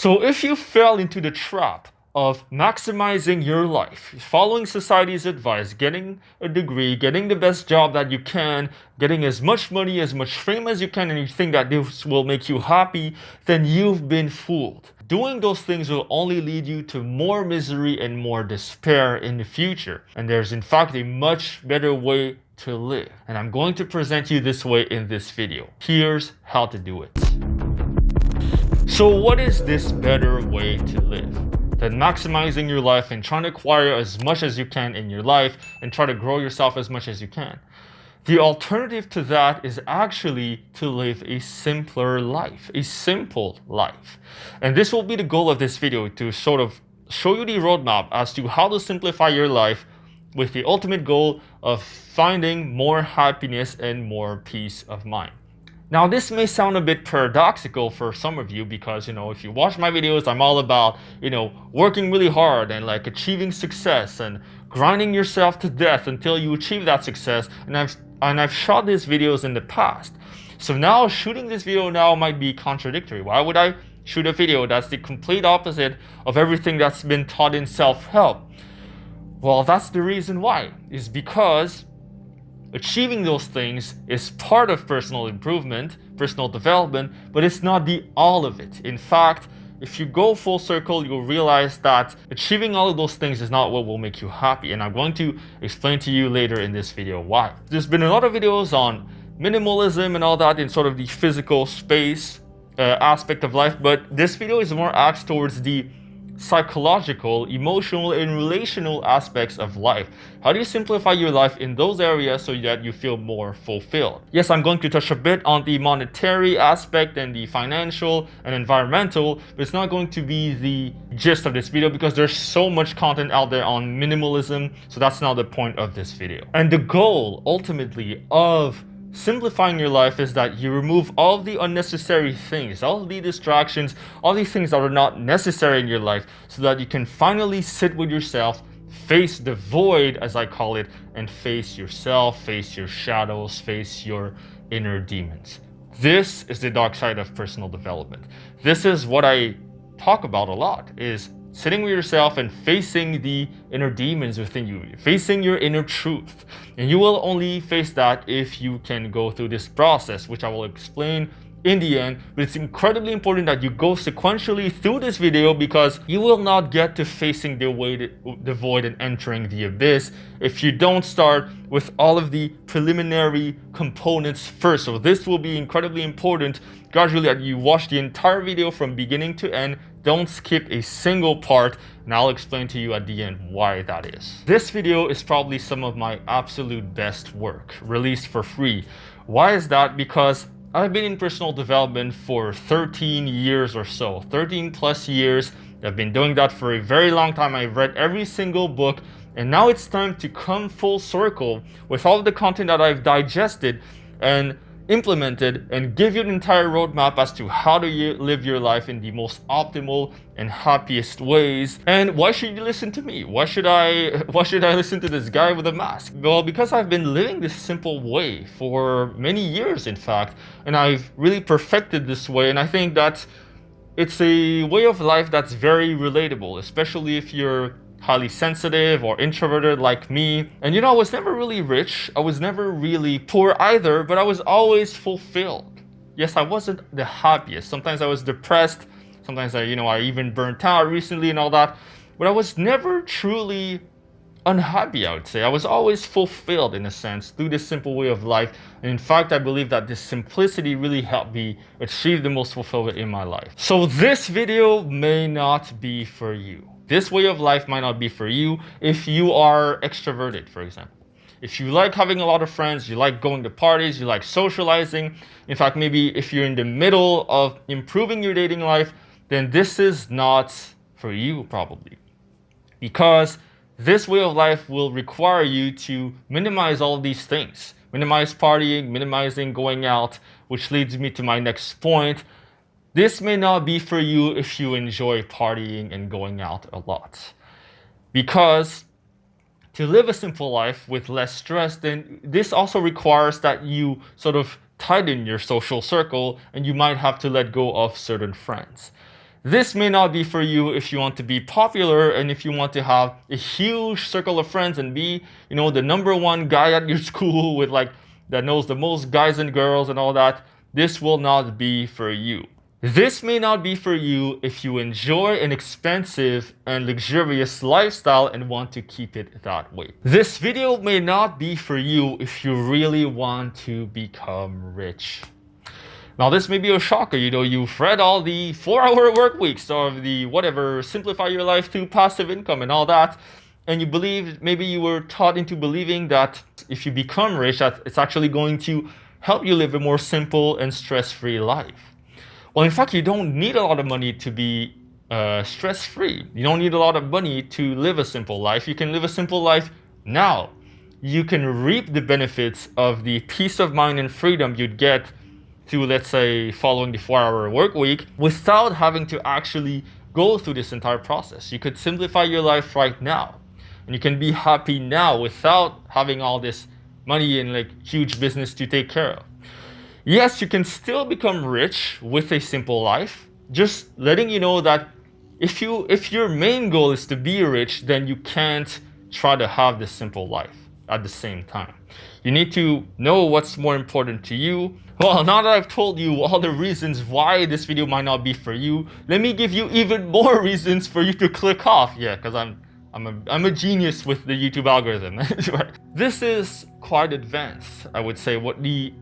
So if you fell into the trap of maximizing your life, following society's advice, getting a degree, getting the best job that you can, getting as much money, as much fame as you can, and you think that this will make you happy, then you've been fooled. Doing those things will only lead you to more misery and more despair in the future. And there's in fact a much better way to live. And I'm going to present you this way in this video. Here's how to do it. So what is this better way to live than maximizing your life and trying to acquire as much as you can in your life and try to grow yourself as much as you can? The alternative to that is actually to live a simpler life, a simple life. And this will be the goal of this video, to sort of show you the roadmap as to how to simplify your life with the ultimate goal of finding more happiness and more peace of mind. Now, this may sound a bit paradoxical for some of you because, if you watch my videos, I'm all about, working really hard and like achieving success and grinding yourself to death until you achieve that success. And I've shot these videos in the past. So now shooting this video now might be contradictory. Why would I shoot a video that's the complete opposite of everything that's been taught in self-help? Well, that's the reason why. Is because achieving those things is part of personal improvement, personal development, but it's not the all of it. In fact, if you go full circle, you'll realize that achieving all of those things is not what will make you happy. And I'm going to explain to you later in this video why. There's been a lot of videos on minimalism and all that in sort of the physical space aspect of life, but this video is more axed towards the psychological, emotional, and relational aspects of life. How do you simplify your life in those areas so that you feel more fulfilled? Yes, I'm going to touch a bit on the monetary aspect and the financial and environmental, but it's not going to be the gist of this video because there's so much content out there on minimalism, so that's not the point of this video. And the goal, ultimately, of simplifying your life is that you remove all the unnecessary things, all the distractions, all the things that are not necessary in your life, so that you can finally sit with yourself, face the void, as I call it, and face yourself, face your shadows, face your inner demons. This is the dark side of personal development. This is what I talk about a lot, is sitting with yourself and facing the inner demons within you, facing your inner truth. And you will only face that if you can go through this process, which I will explain in the end. But it's incredibly important that you go sequentially through this video because you will not get to facing the void and entering the abyss if you don't start with all of the preliminary components first. So this will be incredibly important gradually that you watch the entire video from beginning to end. Don't skip a single part, and I'll explain to you at the end why that is. This video is probably some of my absolute best work, released for free. Why is that? Because I've been in personal development for 13 years or so, 13 plus years. I've been doing that for a very long time. I've read every single book, and now it's time to come full circle with all of the content that I've digested and implemented and give you an entire roadmap as to how to live your life in the most optimal and happiest ways. And why should you listen to me? Why should I listen to this guy with a mask? Well, because I've been living this simple way for many years, in fact, and I've really perfected this way. And I think that it's a way of life that's very relatable, especially if you're highly sensitive or introverted like me. And I was never really rich. I was never really poor either, but I was always fulfilled. Yes, I wasn't the happiest. Sometimes I was depressed. Sometimes I even burnt out recently and all that. But I was never truly unhappy, I would say. I was always fulfilled in a sense through this simple way of life. And in fact, I believe that this simplicity really helped me achieve the most fulfillment in my life. So this video may not be for you. This way of life might not be for you if you are extroverted, for example. If you like having a lot of friends, you like going to parties, you like socializing. In fact, maybe if you're in the middle of improving your dating life, then this is not for you probably. Because this way of life will require you to minimize all of these things. Minimize partying, minimizing going out, which leads me to my next point. This may not be for you if you enjoy partying and going out a lot. Because to live a simple life with less stress, then this also requires that you sort of tighten your social circle and you might have to let go of certain friends. This may not be for you if you want to be popular and if you want to have a huge circle of friends and be, the number one guy at your school with like that knows the most guys and girls and all that. This will not be for you. This may not be for you if you enjoy an expensive and luxurious lifestyle and want to keep it that way. This video may not be for you if you really want to become rich. Now, this may be a shocker. You've read all the 4-hour work weeks or the whatever, simplify your life through passive income and all that. And you believe, maybe you were taught into believing that if you become rich, that it's actually going to help you live a more simple and stress-free life. Well, in fact, you don't need a lot of money to be stress-free. You don't need a lot of money to live a simple life. You can live a simple life now. You can reap the benefits of the peace of mind and freedom you'd get through, let's say, following the 4-hour work week without having to actually go through this entire process. You could simplify your life right now. And you can be happy now without having all this money and like huge business to take care of. Yes, you can still become rich with a simple life. Just letting you know that if your main goal is to be rich, then you can't try to have this simple life at the same time. You need to know what's more important to you. Well, now that I've told you all the reasons why this video might not be for you, let me give you even more reasons for you to click off. Yeah, because I'm a genius with the YouTube algorithm. This is quite advanced, I would say, what the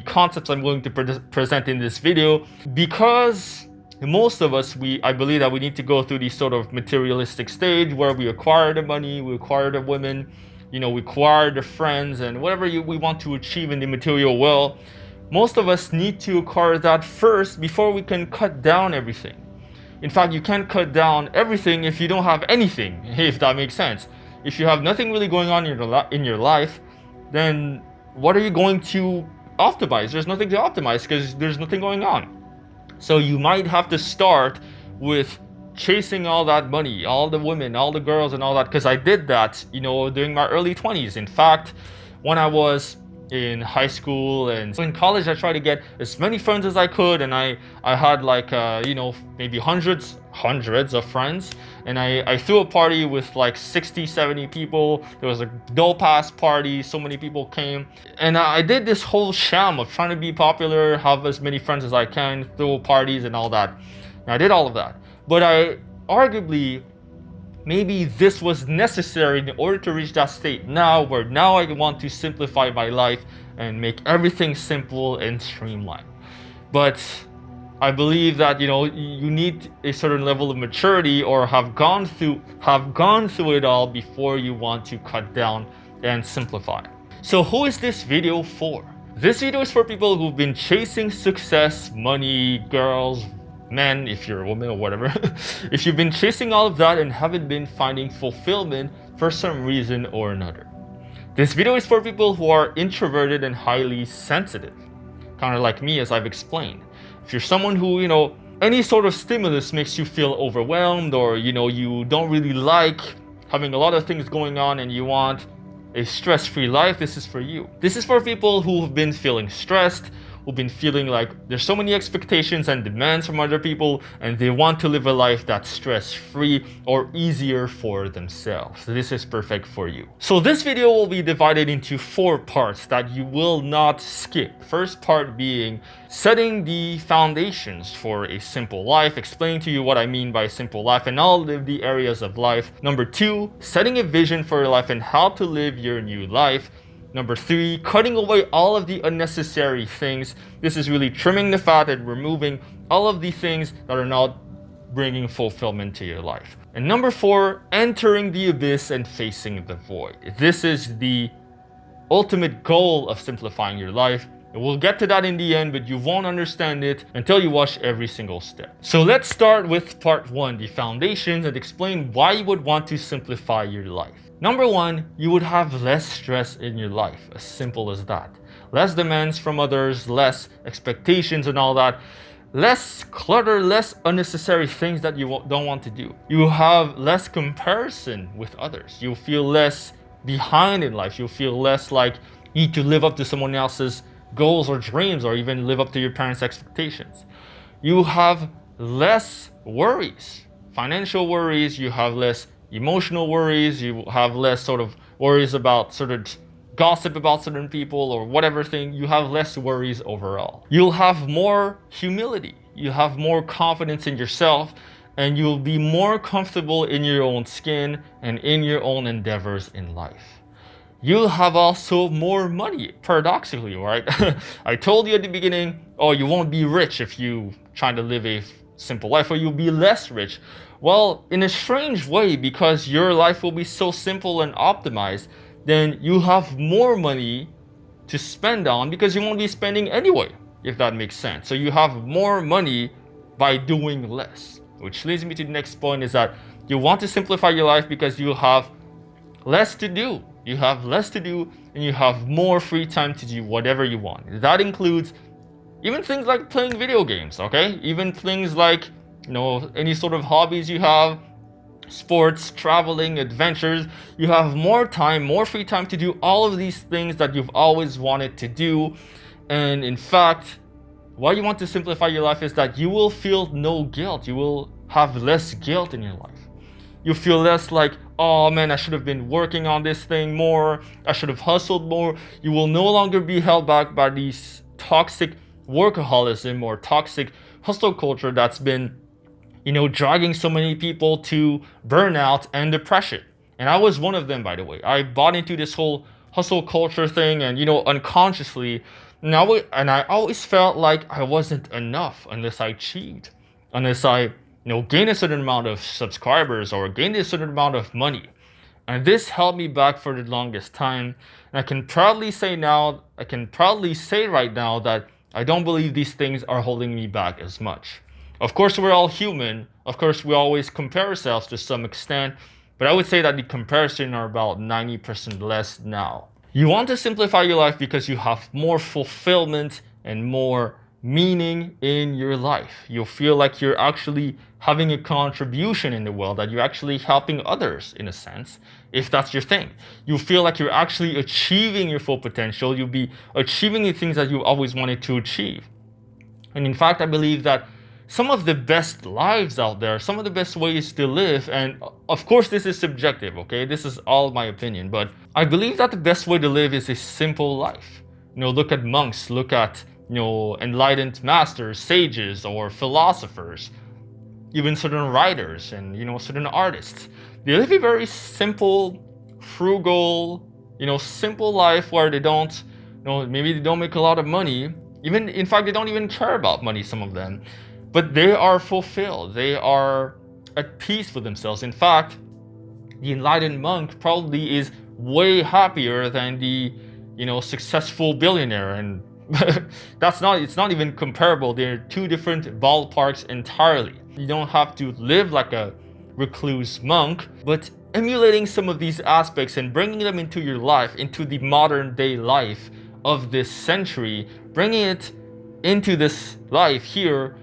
concepts I'm going to present in this video, because most of us, I believe that we need to go through this sort of materialistic stage where we acquire the money, we acquire the women, we acquire the friends and whatever we want to achieve in the material world. Most of us need to acquire that first before we can cut down everything. In fact, you can't cut down everything if you don't have anything, if that makes sense. If you have nothing really going on in your life, then what are you going to optimize? There's nothing to optimize because there's nothing going on. So you might have to start with chasing all that money, all the women, all the girls and all that, because I did that, during my early 20s. In fact, when I was in high school and in college, I tried to get as many friends as I could, and I had like maybe hundreds of friends, and I threw a party with like 60-70 people. There was a dope ass party, so many people came, and I did this whole sham of trying to be popular, have as many friends as I can, throw parties and all that. And I did all of that, but I arguably maybe this was necessary in order to reach that state where I want to simplify my life and make everything simple and streamlined. But I believe that you need a certain level of maturity or have gone through it all before you want to cut down and simplify. So who is this video for? This video is for people who've been chasing success, money, girls, men, if you're a woman or whatever. If you've been chasing all of that and haven't been finding fulfillment for some reason or another. This video is for people who are introverted and highly sensitive, kind of like me, as I've explained. If you're someone who, any sort of stimulus makes you feel overwhelmed, or you don't really like having a lot of things going on and you want a stress-free life, this is for you. This is for people who've been feeling stressed, who've been feeling like there's so many expectations and demands from other people, and they want to live a life that's stress-free or easier for themselves. So this is perfect for you. So this video will be divided into 4 parts that you will not skip. First part being setting the foundations for a simple life, explaining to you what I mean by simple life and all of the areas of life. Number 2, setting a vision for your life and how to live your new life. Number 3, cutting away all of the unnecessary things. This is really trimming the fat and removing all of the things that are not bringing fulfillment to your life. And number 4, entering the abyss and facing the void. This is the ultimate goal of simplifying your life. We'll get to that in the end, but you won't understand it until you watch every single step. So let's start with part 1, the foundations, and explain why you would want to simplify your life. Number 1, you would have less stress in your life, as simple as that. Less demands from others, less expectations and all that. Less clutter, less unnecessary things that you don't want to do. You have less comparison with others. You'll feel less behind in life. You'll feel less like you need to live up to someone else's goals or dreams, or even live up to your parents' expectations. You have less worries, financial worries, you have less emotional worries, you have less sort of worries about sort of gossip about certain people or whatever thing, you have less worries overall. You'll have more humility, you have more confidence in yourself, and you'll be more comfortable in your own skin and in your own endeavors in life. You'll have also more money, paradoxically, right? I told you at the beginning, oh, you won't be rich if you try to live a simple life, or you'll be less rich. Well, in a strange way, because your life will be so simple and optimized, then you have more money to spend on because you won't be spending anyway, if that makes sense. So you have more money by doing less, which leads me to the next point, is that you want to simplify your life because you have less to do. You have less to do and you have more free time to do whatever you want. That includes even things like playing video games, okay? Even things like, any sort of hobbies you have, sports, traveling, adventures. You have more time, more free time to do all of these things that you've always wanted to do. And in fact, why you want to simplify your life is that you will feel no guilt. You will have less guilt in your life. You feel less like, oh man, I should have been working on this thing more. I should have hustled more. You will no longer be held back by these toxic workaholism or toxic hustle culture that's been, dragging so many people to burnout and depression. And I was one of them, by the way. I bought into this whole hustle culture thing and, unconsciously. And I always felt like I wasn't enough unless I achieved, unless I, gained a certain amount of subscribers or gained a certain amount of money. And this held me back for the longest time. And I can proudly say right now that I don't believe these things are holding me back as much. Of course, we're all human. Of course, we always compare ourselves to some extent. But I would say that the comparison are about 90% less now. You want to simplify your life because you have more fulfillment and more meaning in your life. You'll feel like you're actually having a contribution in the world, that you're actually helping others in a sense, if that's your thing. You feel like you're actually achieving your full potential. You'll be achieving the things that you always wanted to achieve. And in fact, I believe that some of the best lives out there, some of the best ways to live, and of course this is subjective, okay? This is all my opinion, but I believe that the best way to live is a simple life. Look at monks, look at, enlightened masters, sages, or philosophers, even certain writers and, certain artists. They live a very simple, frugal, simple life where they don't, maybe they don't make a lot of money. Even, in fact, they don't even care about money, some of them. But they are fulfilled. They are at peace with themselves. In fact, the enlightened monk probably is way happier than the, successful billionaire. And it's not even comparable. They're two different ballparks entirely. You don't have to live like a recluse monk, but emulating some of these aspects and bringing them into your life, into the modern day life of this century, bringing it into this life here,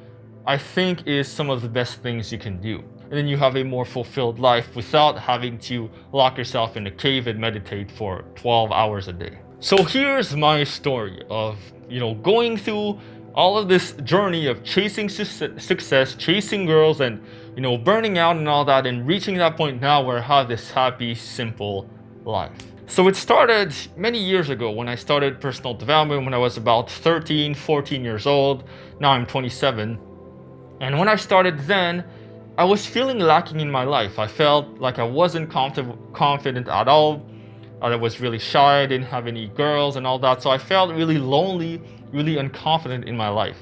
I think is some of the best things you can do. And then you have a more fulfilled life without having to lock yourself in a cave and meditate for 12 hours a day. So here's my story of, going through all of this journey of chasing success, chasing girls, and, burning out and all that, and reaching that point now where I have this happy, simple life. So it started many years ago when I started personal development when I was about 13, 14 years old. Now I'm 27. And when I started then, I was feeling lacking in my life. I felt like I wasn't confident at all. I was really shy, I didn't have any girls and all that. So I felt really lonely, really unconfident in my life.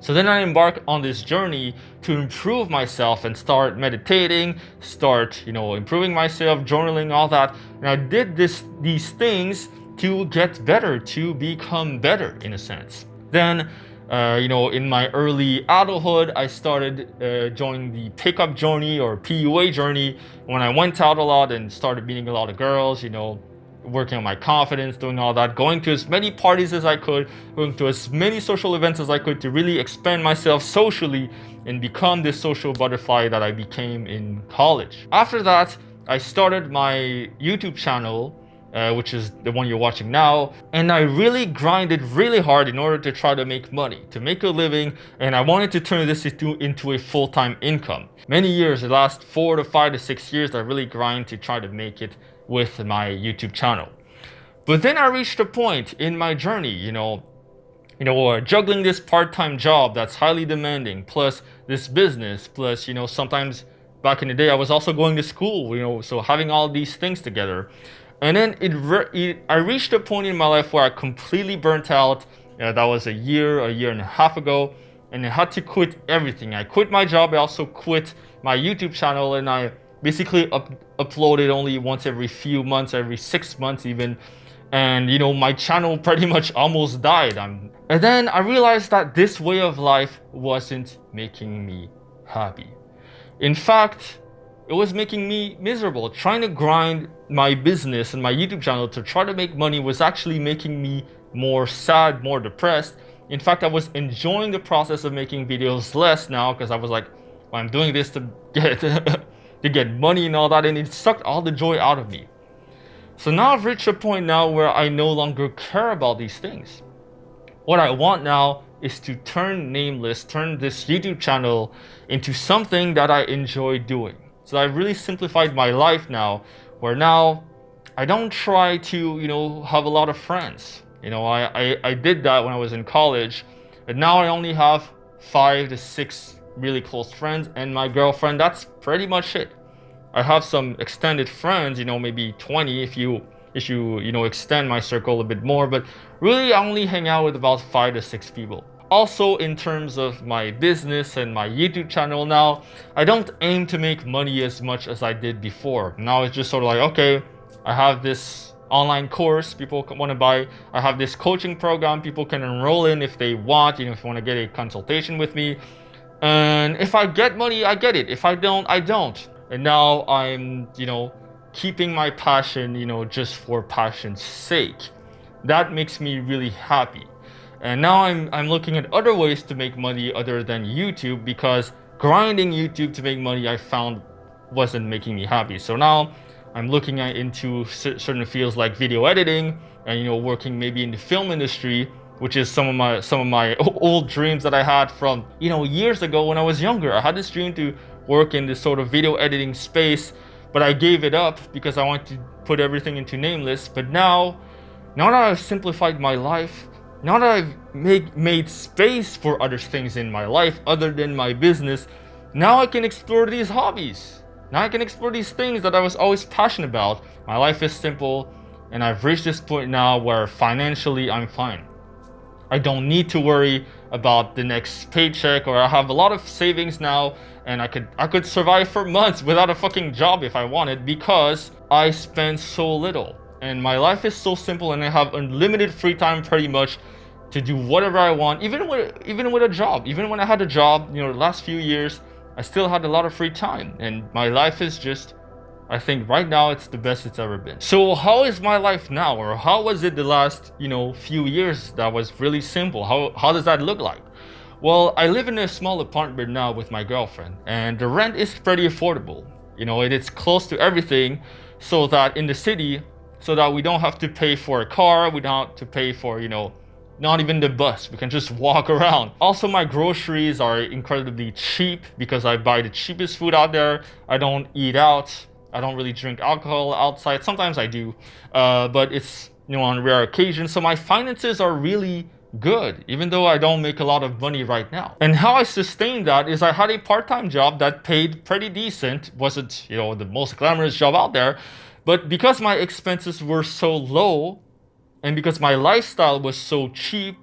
So then I embarked on this journey to improve myself and start meditating, start, improving myself, journaling, all that. And I did these things to get better, to become better in a sense. Then in my early adulthood, I started joining the pickup journey or PUA journey when I went out a lot and started meeting a lot of girls, working on my confidence, doing all that, going to as many parties as I could, going to as many social events as I could to really expand myself socially and become this social butterfly that I became in college. After that, I started my YouTube channel which is the one you're watching now. And I really grinded really hard in order to try to make money, to make a living, and I wanted to turn this into a full-time income. Many years, the last 4 to 5 to 6 years, I really grind to try to make it with my YouTube channel. But then I reached a point in my journey, juggling this part-time job that's highly demanding, plus this business, plus, sometimes back in the day, I was also going to school, so having all these things together. And then I reached a point in my life where I completely burnt out. That was a year and a half ago, and I had to quit everything. I quit my job. I also quit my YouTube channel, and I basically uploaded only once every few months, every 6 months even. And my channel pretty much almost died. And then I realized that this way of life wasn't making me happy. In fact, it was making me miserable. Trying to grind my business and my YouTube channel to try to make money was actually making me more sad, more depressed. In fact, I was enjoying the process of making videos less now, because I was like, well, I'm doing this to get to get money and all that, and it sucked all the joy out of me. So now I've reached a point now where I no longer care about these things. What I want now is to turn Nameless, turn this YouTube channel into something that I enjoy doing. So I've really simplified my life now, where now I don't try to, have a lot of friends. I did that when I was in college, and now I only have 5 to 6 really close friends, and my girlfriend. That's pretty much it. I have some extended friends, maybe 20 if you extend my circle a bit more, but really I only hang out with about 5 to 6 people. Also, in terms of my business and my YouTube channel now, I don't aim to make money as much as I did before. Now it's just sort of like, okay, I have this online course people want to buy. I have this coaching program people can enroll in if they want, if you want to get a consultation with me. And if I get money, I get it. If I don't, I don't. And now I'm, keeping my passion, just for passion's sake. That makes me really happy. And now I'm looking at other ways to make money other than YouTube, because grinding YouTube to make money I found wasn't making me happy. So now I'm looking into certain fields like video editing and working maybe in the film industry, which is some of my old dreams that I had from years ago when I was younger. I had this dream to work in this sort of video editing space, but I gave it up because I wanted to put everything into Nameless. But now that I've simplified my life, now that I've made space for other things in my life other than my business, now I can explore these hobbies. Now I can explore these things that I was always passionate about. My life is simple, and I've reached this point now where financially I'm fine. I don't need to worry about the next paycheck, or I have a lot of savings now, and I could survive for months without a fucking job if I wanted, because I spend so little. And my life is so simple, and I have unlimited free time pretty much to do whatever I want, even with a job. Even when I had a job, the last few years, I still had a lot of free time. And my life is just, I think right now it's the best it's ever been. So how is my life now? Or how was it the last, few years that was really simple? How does that look like? Well, I live in a small apartment now with my girlfriend, and the rent is pretty affordable. It's close to everything, so that in the city, so that we don't have to pay for a car, we don't have to pay for, not even the bus. We can just walk around. Also, my groceries are incredibly cheap because I buy the cheapest food out there. I don't eat out. I don't really drink alcohol outside. Sometimes I do, but it's, on rare occasions. So my finances are really good, even though I don't make a lot of money right now. And how I sustained that is I had a part-time job that paid pretty decent. Wasn't, the most glamorous job out there. But because my expenses were so low, and because my lifestyle was so cheap,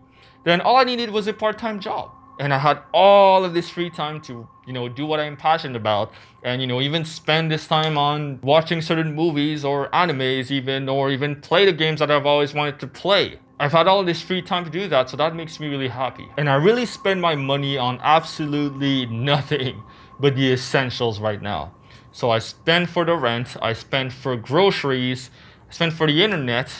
then all I needed was a part-time job. And I had all of this free time to, do what I'm passionate about. And, even spend this time on watching certain movies or animes even, or even play the games that I've always wanted to play. I've had all of this free time to do that, so that makes me really happy. And I really spend my money on absolutely nothing but the essentials right now. So I spend for the rent, I spend for groceries, I spend for the internet,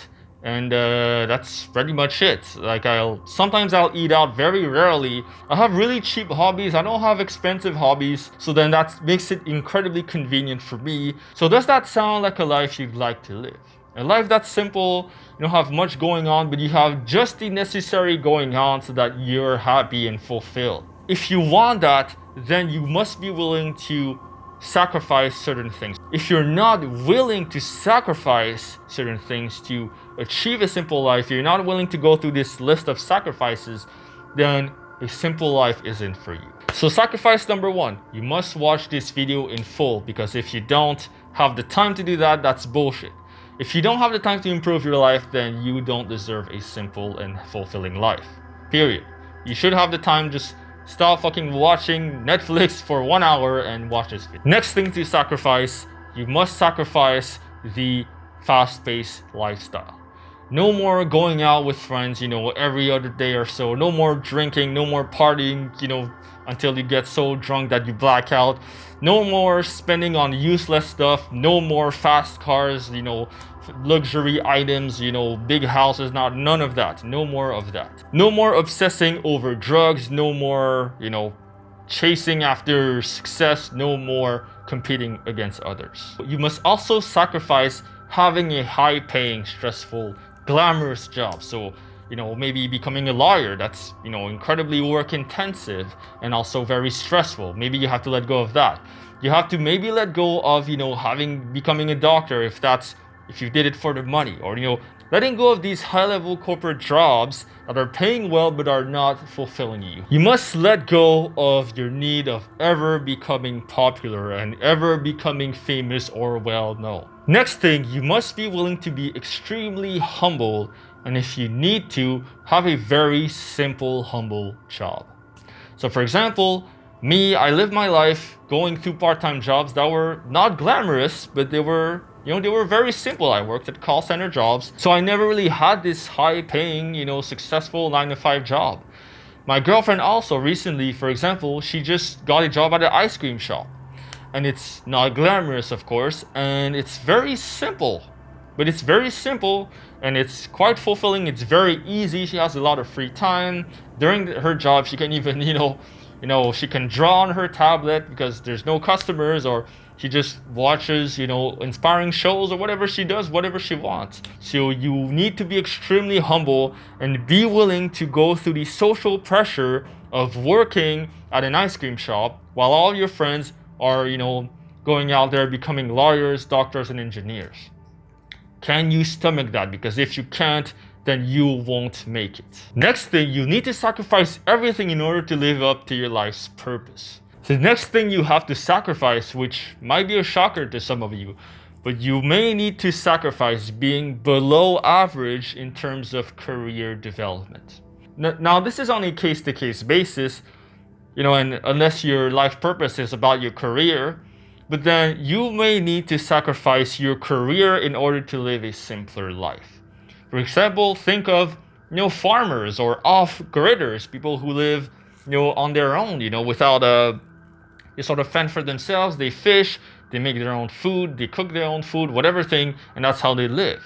and that's pretty much it. Like sometimes I'll eat out, very rarely. I have really cheap hobbies, I don't have expensive hobbies, so then that makes it incredibly convenient for me. So does that sound like a life you'd like to live? A life that's simple, you don't have much going on, but you have just the necessary going on so that you're happy and fulfilled. If you want that, then you must be willing to sacrifice certain things. If you're not willing to sacrifice certain things to achieve a simple life, you're not willing to go through this list of sacrifices, then a simple life isn't for you. So sacrifice number one, you must watch this video in full, because if you don't have the time to do that, that's bullshit. If you don't have the time to improve your life, then you don't deserve a simple and fulfilling life. Period. You should have the time. Just stop fucking watching Netflix for 1 hour and watch this video. Next thing to sacrifice, you must sacrifice the fast-paced lifestyle. No more going out with friends, every other day or so. No more drinking, no more partying, until you get so drunk that you black out. No more spending on useless stuff. No more fast cars, luxury items, big houses. None of that. No more of that. No more obsessing over drugs. No more, chasing after success. No more competing against others. You must also sacrifice having a high-paying, stressful, glamorous job. So, maybe becoming a lawyer, that's, incredibly work intensive and also very stressful. Maybe you have to let go of that. You have to maybe let go of, becoming a doctor if you did it for the money, or, letting go of these high-level corporate jobs that are paying well but are not fulfilling you. You must let go of your need of ever becoming popular and ever becoming famous or well-known. Next thing, you must be willing to be extremely humble, and if you need to, have a very simple, humble job. So for example, me, I lived my life going through part-time jobs that were not glamorous, but they were very simple. I worked at call center jobs, so I never really had this high-paying, successful 9-to-5 job. My girlfriend also recently, for example, she just got a job at an ice cream shop. And it's not glamorous, of course, and it's very simple. But it's very simple, and it's quite fulfilling. It's very easy. She has a lot of free time. During her job, she can even, she can draw on her tablet because there's no customers, or she just watches, inspiring shows, or whatever she does, whatever she wants. So you need to be extremely humble and be willing to go through the social pressure of working at an ice cream shop while all your friends are, going out there becoming lawyers, doctors, and engineers. Can you stomach that? Because if you can't, then you won't make it. Next thing, you need to sacrifice everything in order to live up to your life's purpose. The next thing you have to sacrifice, which might be a shocker to some of you, but you may need to sacrifice being below average in terms of career development. Now, this is on a case-to-case basis, and unless your life purpose is about your career, but then you may need to sacrifice your career in order to live a simpler life. For example, think of, farmers or off-gridders, people who live, on their own, without they sort of fend for themselves, they fish, they make their own food, they cook their own food, whatever thing, and that's how they live.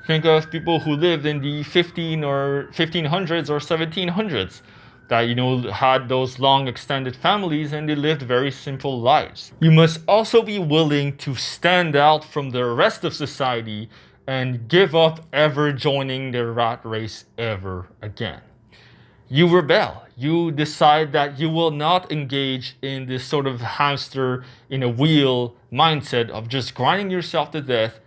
Think of people who lived in the 1500s or 1700s. That, had those long extended families and they lived very simple lives. You must also be willing to stand out from the rest of society and give up ever joining the rat race ever again. You rebel. You decide that you will not engage in this sort of hamster in a wheel mindset of just grinding yourself to death,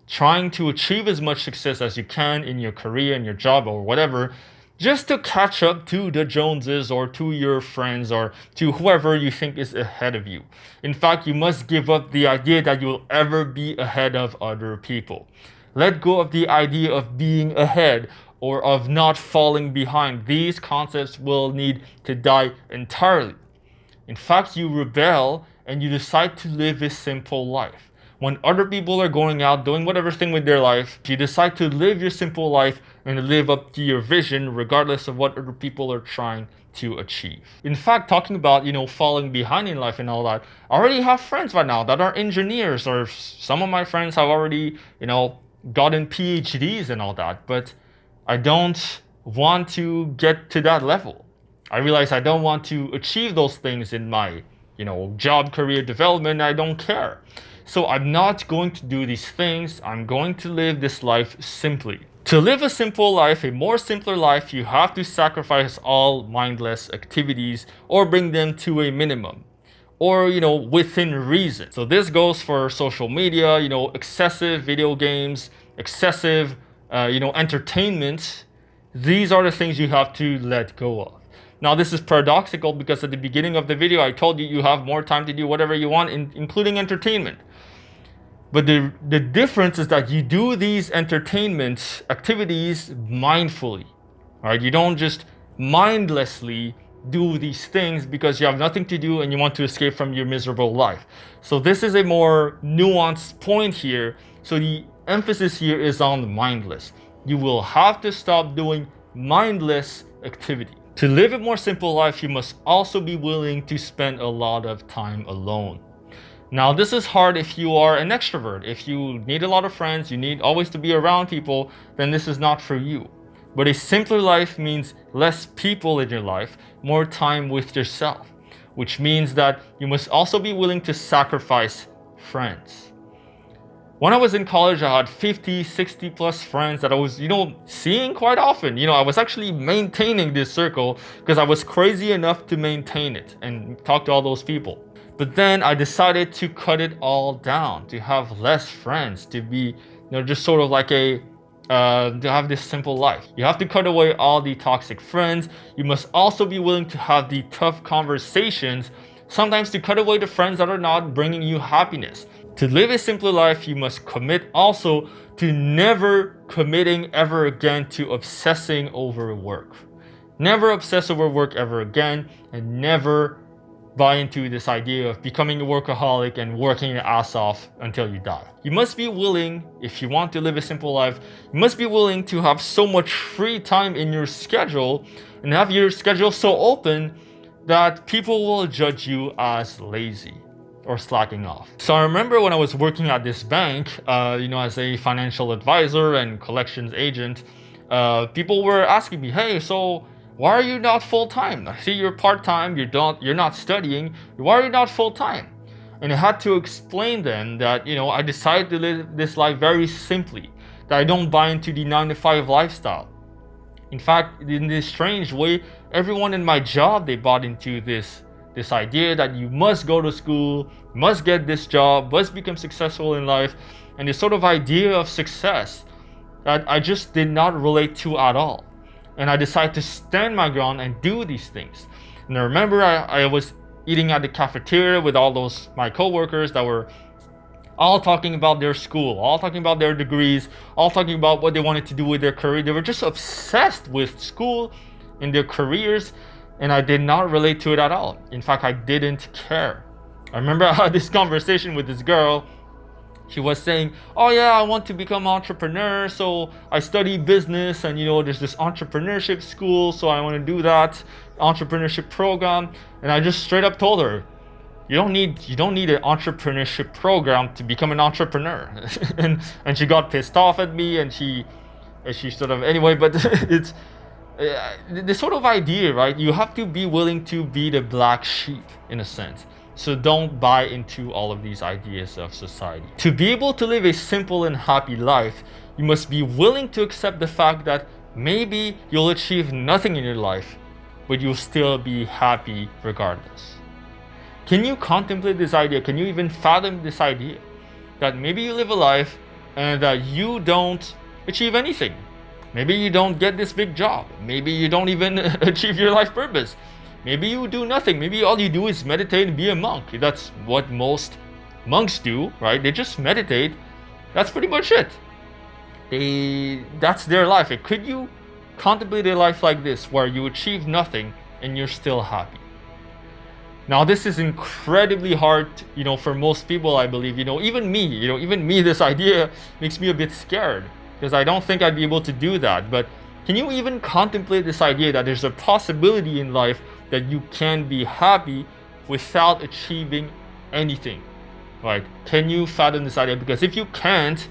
trying to achieve as much success as you can in your career and your job or whatever, just to catch up to the Joneses or to your friends or to whoever you think is ahead of you. In fact, you must give up the idea that you will ever be ahead of other people. Let go of the idea of being ahead or of not falling behind. These concepts will need to die entirely. In fact, you rebel and you decide to live a simple life. When other people are going out doing whatever thing with their life, you decide to live your simple life and live up to your vision regardless of what other people are trying to achieve. In fact, talking about, falling behind in life and all that, I already have friends right now that are engineers, or some of my friends have already, gotten PhDs and all that, but I don't want to get to that level. I realize I don't want to achieve those things in my job, career development. I don't care. So I'm not going to do these things. I'm going to live this life simply. To live a simple life, a more simpler life, you have to sacrifice all mindless activities or bring them to a minimum, or within reason. So this goes for social media, excessive video games, excessive entertainment. These are the things you have to let go of. Now this is paradoxical because at the beginning of the video I told you you have more time to do whatever you want, including entertainment. But the difference is that you do these entertainment activities mindfully. Right? You don't just mindlessly do these things because you have nothing to do and you want to escape from your miserable life. So this is a more nuanced point here. So the emphasis here is on mindless. You will have to stop doing mindless activity. To live a more simple life, you must also be willing to spend a lot of time alone. Now, this is hard if you are an extrovert. If you need a lot of friends, you need always to be around people, then this is not for you. But a simpler life means less people in your life, more time with yourself, which means that you must also be willing to sacrifice friends. When I was in college, I had 50, 60 plus friends that I was, seeing quite often. I was actually maintaining this circle because I was crazy enough to maintain it and talk to all those people. But then I decided to cut it all down, to have less friends, to be, just sort of like to have this simple life. You have to cut away all the toxic friends. You must also be willing to have the tough conversations, sometimes to cut away the friends that are not bringing you happiness. To live a simpler life, you must commit also to never committing ever again to obsessing over work. Never obsess over work ever again, and never buy into this idea of becoming a workaholic and working your ass off until you die. You must be willing, if you want to live a simple life, you must be willing to have so much free time in your schedule and have your schedule so open that people will judge you as lazy or slacking off. So I remember when I was working at this bank, as a financial advisor and collections agent, people were asking me, hey, so why are you not full-time? I see you're part-time, you're not studying, why are you not full-time? And I had to explain them that, I decided to live this life very simply, that I don't buy into the 9-to-5 lifestyle. In fact, in this strange way, everyone in my job, they bought into this idea that you must go to school, must get this job, must become successful in life, and this sort of idea of success that I just did not relate to at all. And I decided to stand my ground and do these things. And I remember I was eating at the cafeteria with all my coworkers that were all talking about their school, all talking about their degrees, all talking about what they wanted to do with their career. They were just obsessed with school and their careers, and I did not relate to it at all. In fact, I didn't care. I remember I had this conversation with this girl. She was saying, oh yeah, I want to become an entrepreneur, so I study business, and there's this entrepreneurship school, so I want to do that entrepreneurship program. And I just straight up told her, you don't need an entrepreneurship program to become an entrepreneur. and she got pissed off at me, and she sort of, anyway, but it's this sort of idea, right? You have to be willing to be the black sheep in a sense. So don't buy into all of these ideas of society. To be able to live a simple and happy life, you must be willing to accept the fact that maybe you'll achieve nothing in your life, but you'll still be happy regardless. Can you contemplate this idea? Can you even fathom this idea? That maybe you live a life and that you don't achieve anything. Maybe you don't get this big job. Maybe you don't even achieve your life purpose. Maybe you do nothing. Maybe all you do is meditate and be a monk. That's what most monks do, right? They just meditate. That's pretty much it. That's their life. Could you contemplate a life like this where you achieve nothing and you're still happy? Now, this is incredibly hard, for most people, I believe. Even me, this idea makes me a bit scared because I don't think I'd be able to do that. But can you even contemplate this idea that there's a possibility in life that you can be happy without achieving anything, right? Can you fathom this idea? Because if you can't,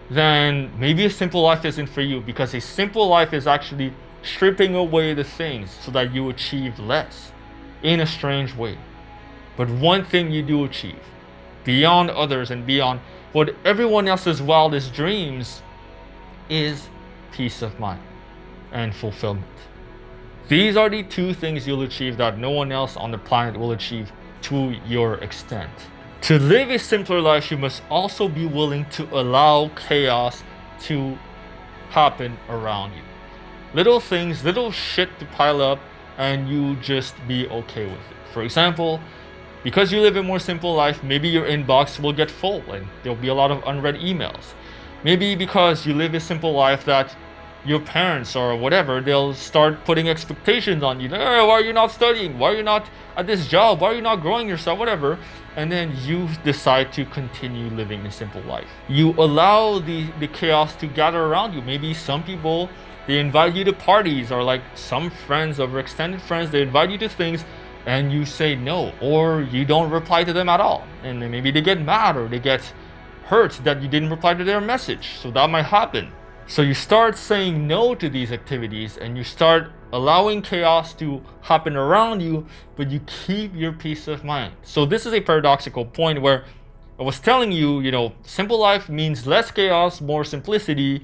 then maybe a simple life isn't for you, because a simple life is actually stripping away the things so that you achieve less in a strange way. But one thing you do achieve, beyond others and beyond what everyone else's wildest dreams, is peace of mind and fulfillment. These are the two things you'll achieve that no one else on the planet will achieve to your extent. To live a simpler life, you must also be willing to allow chaos to happen around you. Little things, little shit to pile up, and you just be okay with it. For example, because you live a more simple life, maybe your inbox will get full and there'll be a lot of unread emails. Maybe because you live a simple life that your parents or whatever, they'll start putting expectations on you. Like, oh, why are you not studying? Why are you not at this job? Why are you not growing yourself? Whatever. And then you decide to continue living a simple life. You allow the chaos to gather around you. Maybe some people, they invite you to parties, or like some friends or extended friends, they invite you to things and you say no, or you don't reply to them at all. And then maybe they get mad or they get hurt that you didn't reply to their message. So that might happen. So you start saying no to these activities and you start allowing chaos to happen around you, but you keep your peace of mind. So this is a paradoxical point where I was telling you, simple life means less chaos, more simplicity,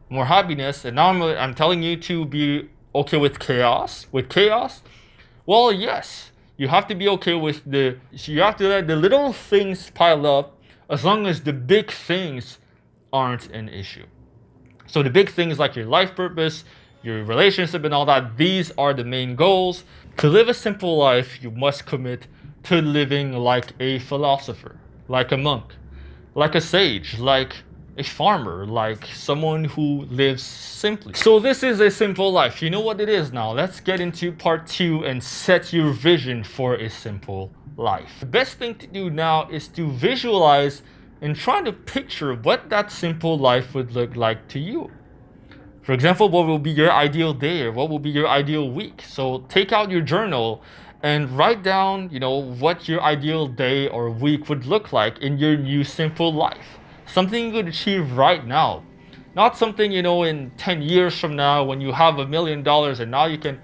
more happiness. And now I'm telling you to be okay with chaos. Well, yes, you have to be okay with you have to let the little things pile up as long as the big things aren't an issue. So the big things like your life purpose, your relationship and all that, these are the main goals. To live a simple life, you must commit to living like a philosopher, like a monk, like a sage, like a farmer, like someone who lives simply. So this is a simple life. You know what it is now. Let's get into part 2 and set your vision for a simple life. The best thing to do now is to visualize and try to picture what that simple life would look like to you. For example, what will be your ideal day, or what will be your ideal week? So take out your journal and write down, what your ideal day or week would look like in your new simple life. Something you could achieve right now. Not something, in 10 years from now when you have $1 million and now you can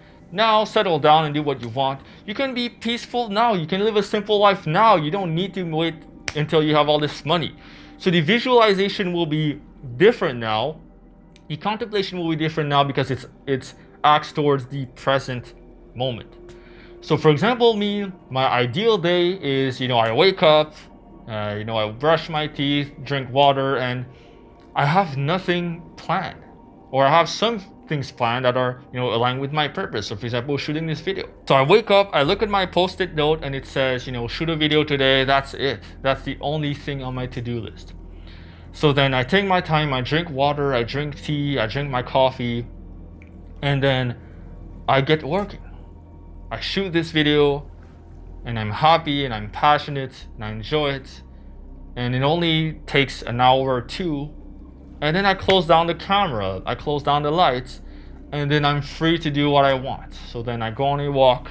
settle down and do what you want. You can be peaceful now. You can live a simple life now. You don't need to wait until you have all this money. So the visualization will be different now. The contemplation will be different now because it's acts towards the present moment. So for example, my ideal day is, I wake up, I brush my teeth, drink water, and I have nothing planned. Or I have some things planned that are, aligned with my purpose. So for example, shooting this video. So I wake up, I look at my post-it note and it says, shoot a video today. That's it. That's the only thing on my to-do list. So then I take my time, I drink water, I drink tea, I drink my coffee, and then I get working. I shoot this video and I'm happy and I'm passionate and I enjoy it. And it only takes an hour or two. And then I close down the camera, I close down the lights, and then I'm free to do what I want. So then I go on a walk,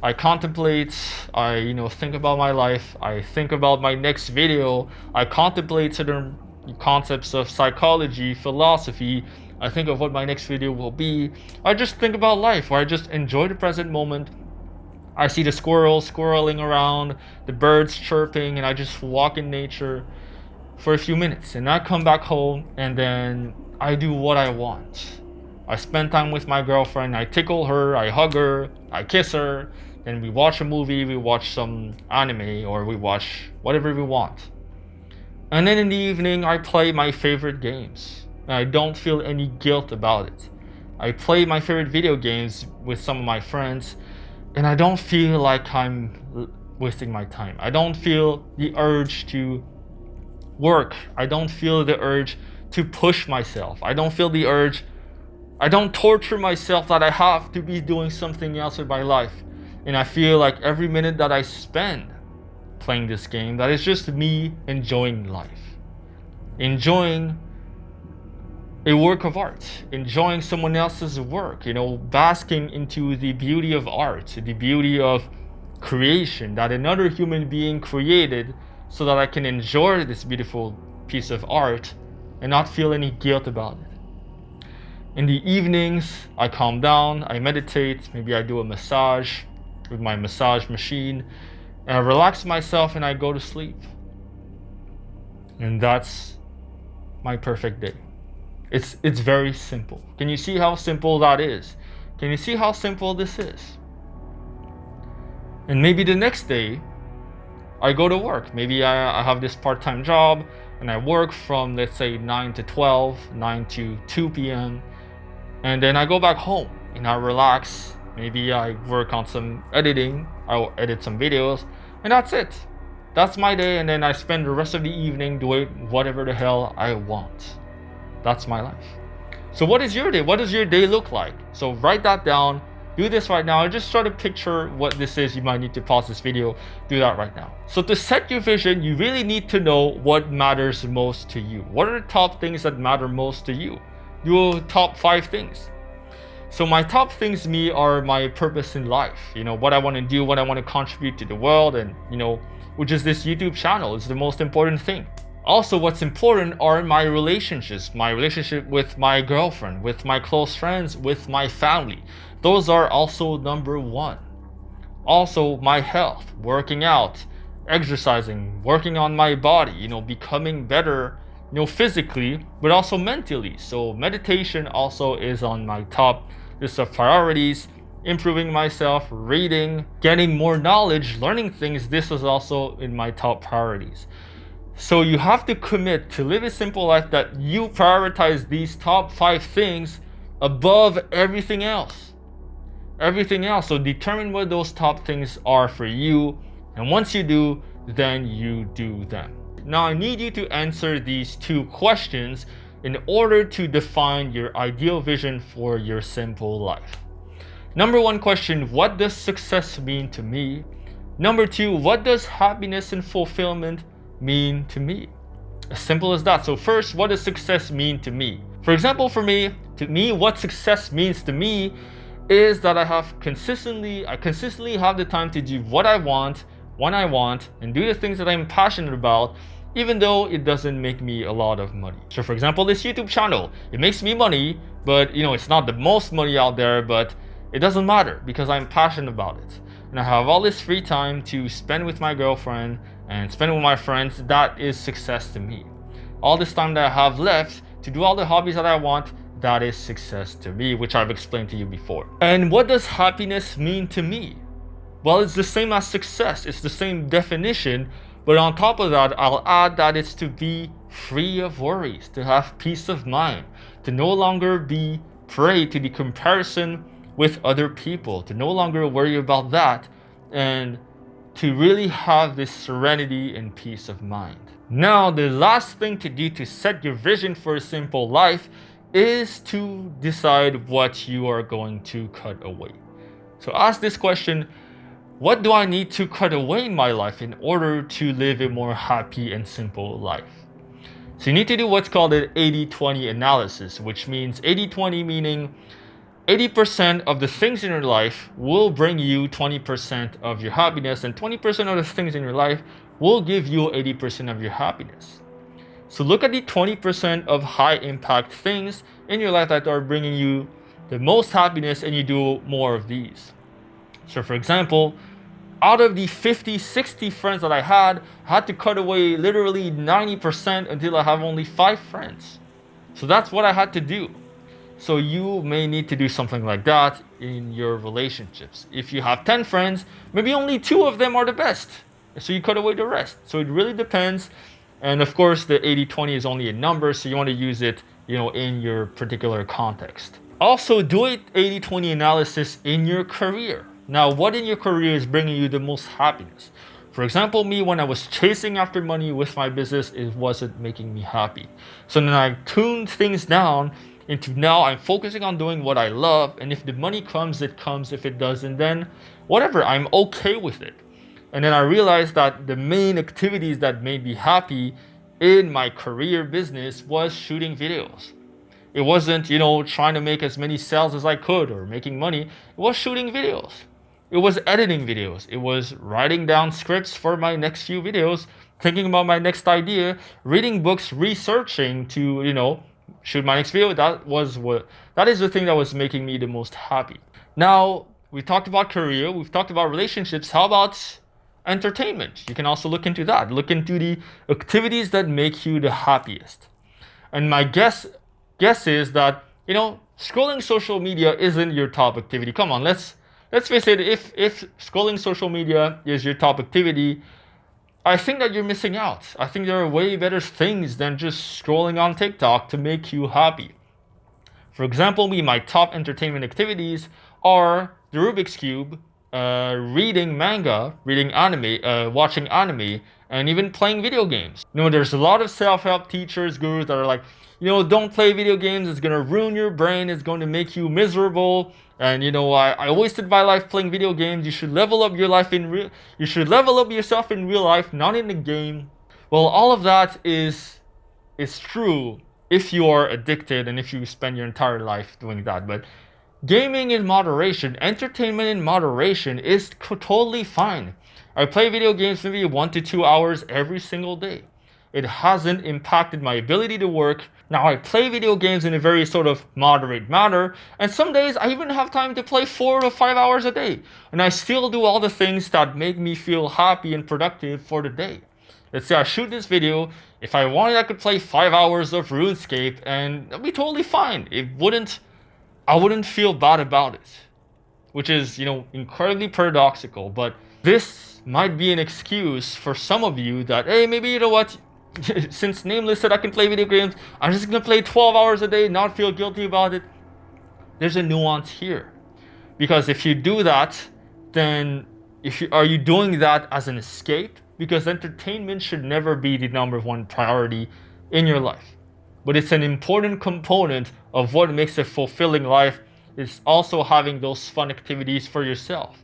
I contemplate, I think about my life, I think about my next video, I contemplate certain concepts of psychology, philosophy, I think of what my next video will be. I just think about life, or I just enjoy the present moment. I see the squirrels squirreling around, the birds chirping, and I just walk in nature for a few minutes. And I come back home and then I do what I want. I spend time with my girlfriend, I tickle her, I hug her, I kiss her, then we watch a movie, we watch some anime, or we watch whatever we want. And then in the evening, I play my favorite games. And I don't feel any guilt about it. I play my favorite video games with some of my friends, and I don't feel like I'm wasting my time. I don't feel the urge to work. I don't feel the urge to push myself. I don't feel the urge. I don't torture myself that I have to be doing something else with my life. And I feel like every minute that I spend playing this game, that is just me enjoying life. Enjoying a work of art. Enjoying someone else's work. Basking into the beauty of art. The beauty of creation that another human being created, so that I can enjoy this beautiful piece of art and not feel any guilt about it. In the evenings, I calm down, I meditate, maybe I do a massage with my massage machine, and I relax myself and I go to sleep. And that's my perfect day. It's very simple. Can you see how simple that is? Can you see how simple this is? And maybe the next day, I go to work. Maybe I have this part-time job and I work from, let's say, 9 to 12, 9 to 2 p.m. And then I go back home and I relax. Maybe I work on some editing. I'll edit some videos. And that's it. That's my day. And then I spend the rest of the evening doing whatever the hell I want. That's my life. So what is your day? What does your day look like? So write that down. Do this right now. Just try to picture what this is. You might need to pause this video. Do that right now. So to set your vision, you really need to know what matters most to you. What are the top things that matter most to you? Your top 5 things. So my top things to me are my purpose in life. What I want to do, what I want to contribute to the world, and which is this YouTube channel is the most important thing. Also, what's important are my relationships, my relationship with my girlfriend, with my close friends, with my family. Those are also number 1. Also, my health, working out, exercising, working on my body, becoming better, physically, but also mentally. So meditation also is on my top list of priorities. Improving myself, reading, getting more knowledge, learning things, this is also in my top priorities. So you have to commit to live a simple life that you prioritize these top 5 things above everything else. Everything else. So determine what those top things are for you. And once you do, then you do them. Now I need you to answer these 2 questions in order to define your ideal vision for your simple life. Number 1 question, what does success mean to me? Number 2, what does happiness and fulfillment mean to me? As simple as that. So first, what does success mean to me? For example, to me, what success means to me is that I consistently have the time to do what I want, when I want, and do the things that I'm passionate about, even though it doesn't make me a lot of money. So for example, this YouTube channel, it makes me money, but it's not the most money out there, but it doesn't matter because I'm passionate about it. And I have all this free time to spend with my girlfriend and spend with my friends. That is success to me. All this time that I have left to do all the hobbies that I want, that is success to me, which I've explained to you before. And what does happiness mean to me? Well, it's the same as success. It's the same definition, but on top of that, I'll add that it's to be free of worries, to have peace of mind, to no longer be prey to the comparison with other people, to no longer worry about that, and to really have this serenity and peace of mind. Now, the last thing to do to set your vision for a simple life is to decide what you are going to cut away. So ask this question, what do I need to cut away in my life in order to live a more happy and simple life? So you need to do what's called an 80-20 analysis, which means 80-20 meaning 80% of the things in your life will bring you 20% of your happiness, and 20% of the things in your life will give you 80% of your happiness. So look at the 20% of high impact things in your life that are bringing you the most happiness, and you do more of these. So for example, out of the 50, 60 friends that I had to cut away literally 90% until I have only 5 friends. So that's what I had to do. So you may need to do something like that in your relationships. If you have 10 friends, maybe only 2 of them are the best. So you cut away the rest. So it really depends. And of course, the 80-20 is only a number, so you want to use it, in your particular context. Also, do an 80-20 analysis in your career. Now, what in your career is bringing you the most happiness? For example, me, when I was chasing after money with my business, it wasn't making me happy. So then I tuned things down into now I'm focusing on doing what I love, and if the money comes, it comes. If it doesn't, then whatever, I'm okay with it. And then I realized that the main activities that made me happy in my career business was shooting videos. It wasn't, trying to make as many sales as I could or making money. It was shooting videos. It was editing videos. It was writing down scripts for my next few videos, thinking about my next idea, reading books, researching to, shoot my next video. That is the thing that was making me the most happy. Now, we talked about career, we've talked about relationships. How about entertainment. You can also look into that. Look into the activities that make you the happiest. And my guess is that, scrolling social media isn't your top activity. Come on, let's face it. If scrolling social media is your top activity, I think that you're missing out. I think there are way better things than just scrolling on TikTok to make you happy. For example, my top entertainment activities are the Rubik's Cube, reading manga, reading anime, watching anime, and even playing video games. There's a lot of self-help teachers, gurus that are like, don't play video games. It's gonna ruin your brain. It's going to make you miserable. And I wasted my life playing video games. You should level up your life You should level up yourself in real life, not in the game. Well, all of that is true if you are addicted and if you spend your entire life doing that. But gaming in moderation, entertainment in moderation is totally fine. I play video games maybe 1 to 2 hours every single day. It hasn't impacted my ability to work. Now, I play video games in a very sort of moderate manner, and some days I even have time to play 4 to 5 hours a day. And I still do all the things that make me feel happy and productive for the day. Let's say I shoot this video. If I wanted, I could play 5 hours of RuneScape, and that'd be totally fine. I wouldn't feel bad about it, which is, incredibly paradoxical. But this might be an excuse for some of you that, hey, maybe what? Since Nameless said I can play video games, I'm just gonna play 12 hours a day, not feel guilty about it. There's a nuance here, because if you do that, then are you doing that as an escape? Because entertainment should never be the number one priority in your life, but it's an important component of what makes a fulfilling life. Is also having those fun activities for yourself.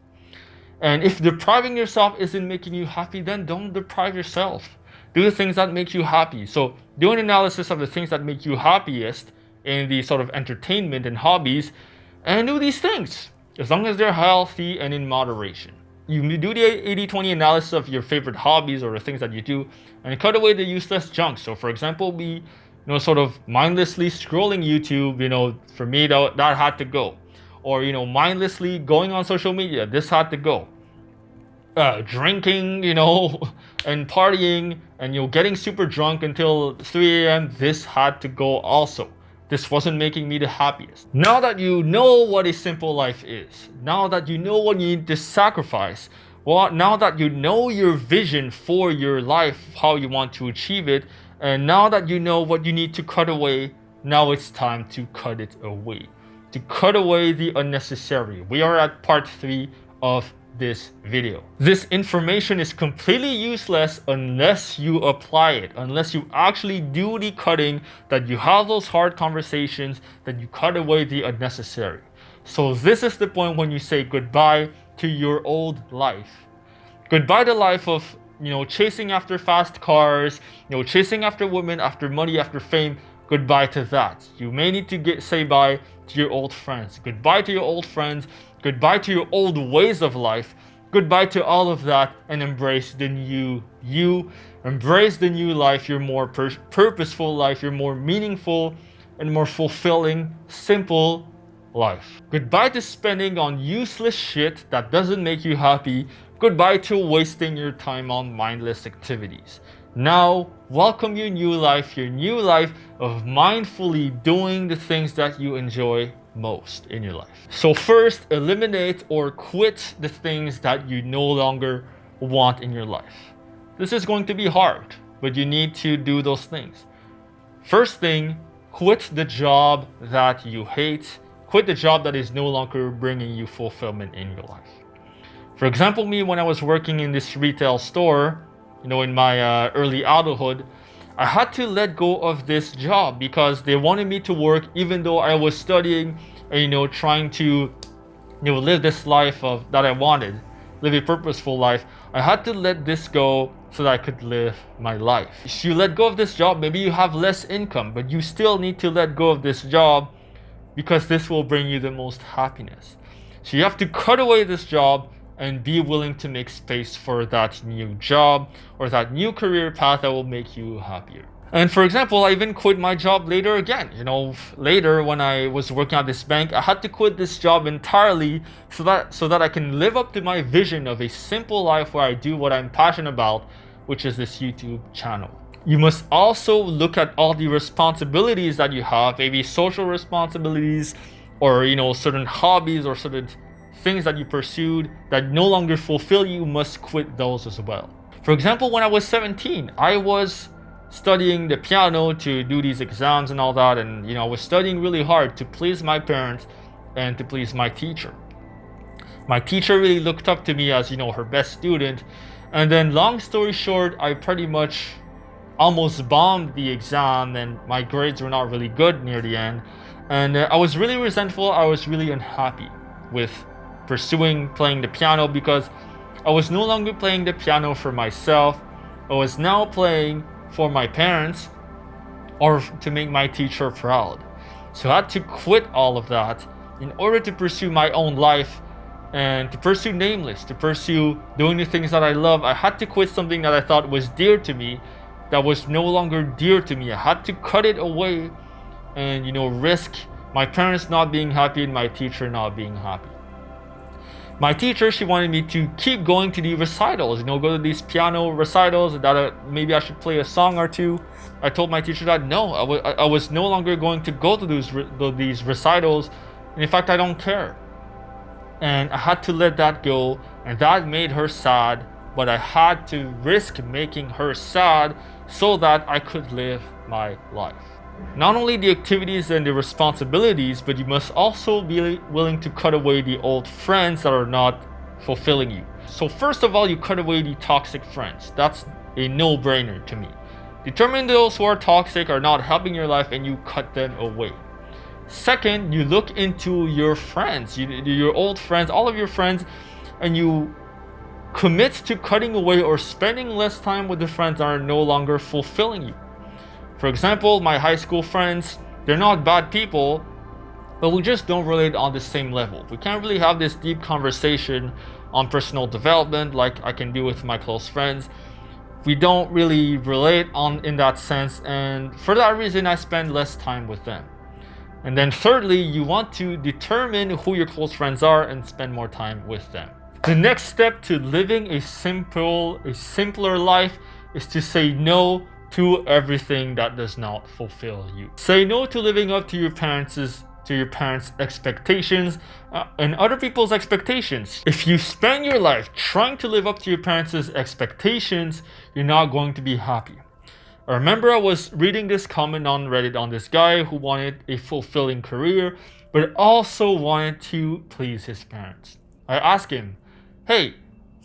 And if depriving yourself isn't making you happy, then don't deprive yourself. Do the things that make you happy. So do an analysis of the things that make you happiest in the sort of entertainment and hobbies, and do these things as long as they're healthy and in moderation. You do the 80-20 analysis of your favorite hobbies or the things that you do, and cut away the useless junk. So for example, sort of mindlessly scrolling YouTube, for me that had to go. Or, mindlessly going on social media, this had to go. Drinking, and partying, and, getting super drunk until 3 a.m., this had to go also. This wasn't making me the happiest. Now that you know what a simple life is, now that you know what you need to sacrifice, now that you know your vision for your life, how you want to achieve it, and now that you know what you need to cut away, now it's time to cut it away. To cut away the unnecessary. We are at part 3 of this video. This information is completely useless unless you apply it, unless you actually do the cutting, that you have those hard conversations, that you cut away the unnecessary. So this is the point when you say goodbye to your old life. Goodbye to life of, chasing after fast cars, chasing after women, after money, after fame. Goodbye to that. You may need to say bye to your old friends. Goodbye to your old friends. Goodbye to your old ways of life. Goodbye to all of that, and embrace the new you. Embrace the new life, your more purposeful life, your more meaningful and more fulfilling, simple life. Goodbye to spending on useless shit that doesn't make you happy. Goodbye to wasting your time on mindless activities. Now, welcome your new life of mindfully doing the things that you enjoy most in your life. So first, eliminate or quit the things that you no longer want in your life. This is going to be hard, but you need to do those things. First thing, quit the job that you hate. Quit the job that is no longer bringing you fulfillment in your life. For example, me, when I was working in this retail store, in my early adulthood, I had to let go of this job because they wanted me to work even though I was studying and, trying to, live this life that I wanted, live a purposeful life. I had to let this go so that I could live my life. If you let go of this job, maybe you have less income, but you still need to let go of this job because this will bring you the most happiness. So you have to cut away this job and be willing to make space for that new job or that new career path that will make you happier. And for example, I even quit my job later again. Later when I was working at this bank, I had to quit this job entirely so that I can live up to my vision of a simple life where I do what I'm passionate about, which is this YouTube channel. You must also look at all the responsibilities that you have, maybe social responsibilities, or certain hobbies or certain things that you pursued that no longer fulfill you. You must quit those as well. For example, when I was 17, I was studying the piano to do these exams and all that, and I was studying really hard to please my parents and to please my teacher. My teacher really looked up to me as her best student, and then long story short, I pretty much almost bombed the exam and my grades were not really good near the end, and I was really resentful. I was really unhappy with pursuing playing the piano because I was no longer playing the piano for myself. I was now playing for my parents or to make my teacher proud. So I had to quit all of that in order to pursue my own life and to pursue Nameless, to pursue doing the things that I love. I had to quit something that I thought was dear to me that was no longer dear to me. I had to cut it away and risk my parents not being happy and my teacher not being happy. My teacher, she wanted me to keep going to the recitals, go to these piano recitals, that maybe I should play a song or two. I told my teacher that no, I was no longer going to go to these recitals, and in fact, I don't care. And I had to let that go, and that made her sad, but I had to risk making her sad so that I could live my life. Not only the activities and the responsibilities, but you must also be willing to cut away the old friends that are not fulfilling you. So first of all, you cut away the toxic friends. That's a no-brainer to me. Determine those who are toxic, are not helping your life, and you cut them away. Second, you look into your friends, your old friends, all of your friends, and you commit to cutting away or spending less time with the friends that are no longer fulfilling you. For example, my high school friends, they're not bad people, but we just don't relate on the same level. We can't really have this deep conversation on personal development like I can do with my close friends. We don't really relate in that sense, and for that reason, I spend less time with them. And then thirdly, you want to determine who your close friends are and spend more time with them. The next step to living a simpler life is to say no to everything that does not fulfill you. Say no to living up to your parents' expectations and other people's expectations. If you spend your life trying to live up to your parents' expectations, you're not going to be happy. I remember I was reading this comment on Reddit on this guy who wanted a fulfilling career, but also wanted to please his parents. I asked him, hey,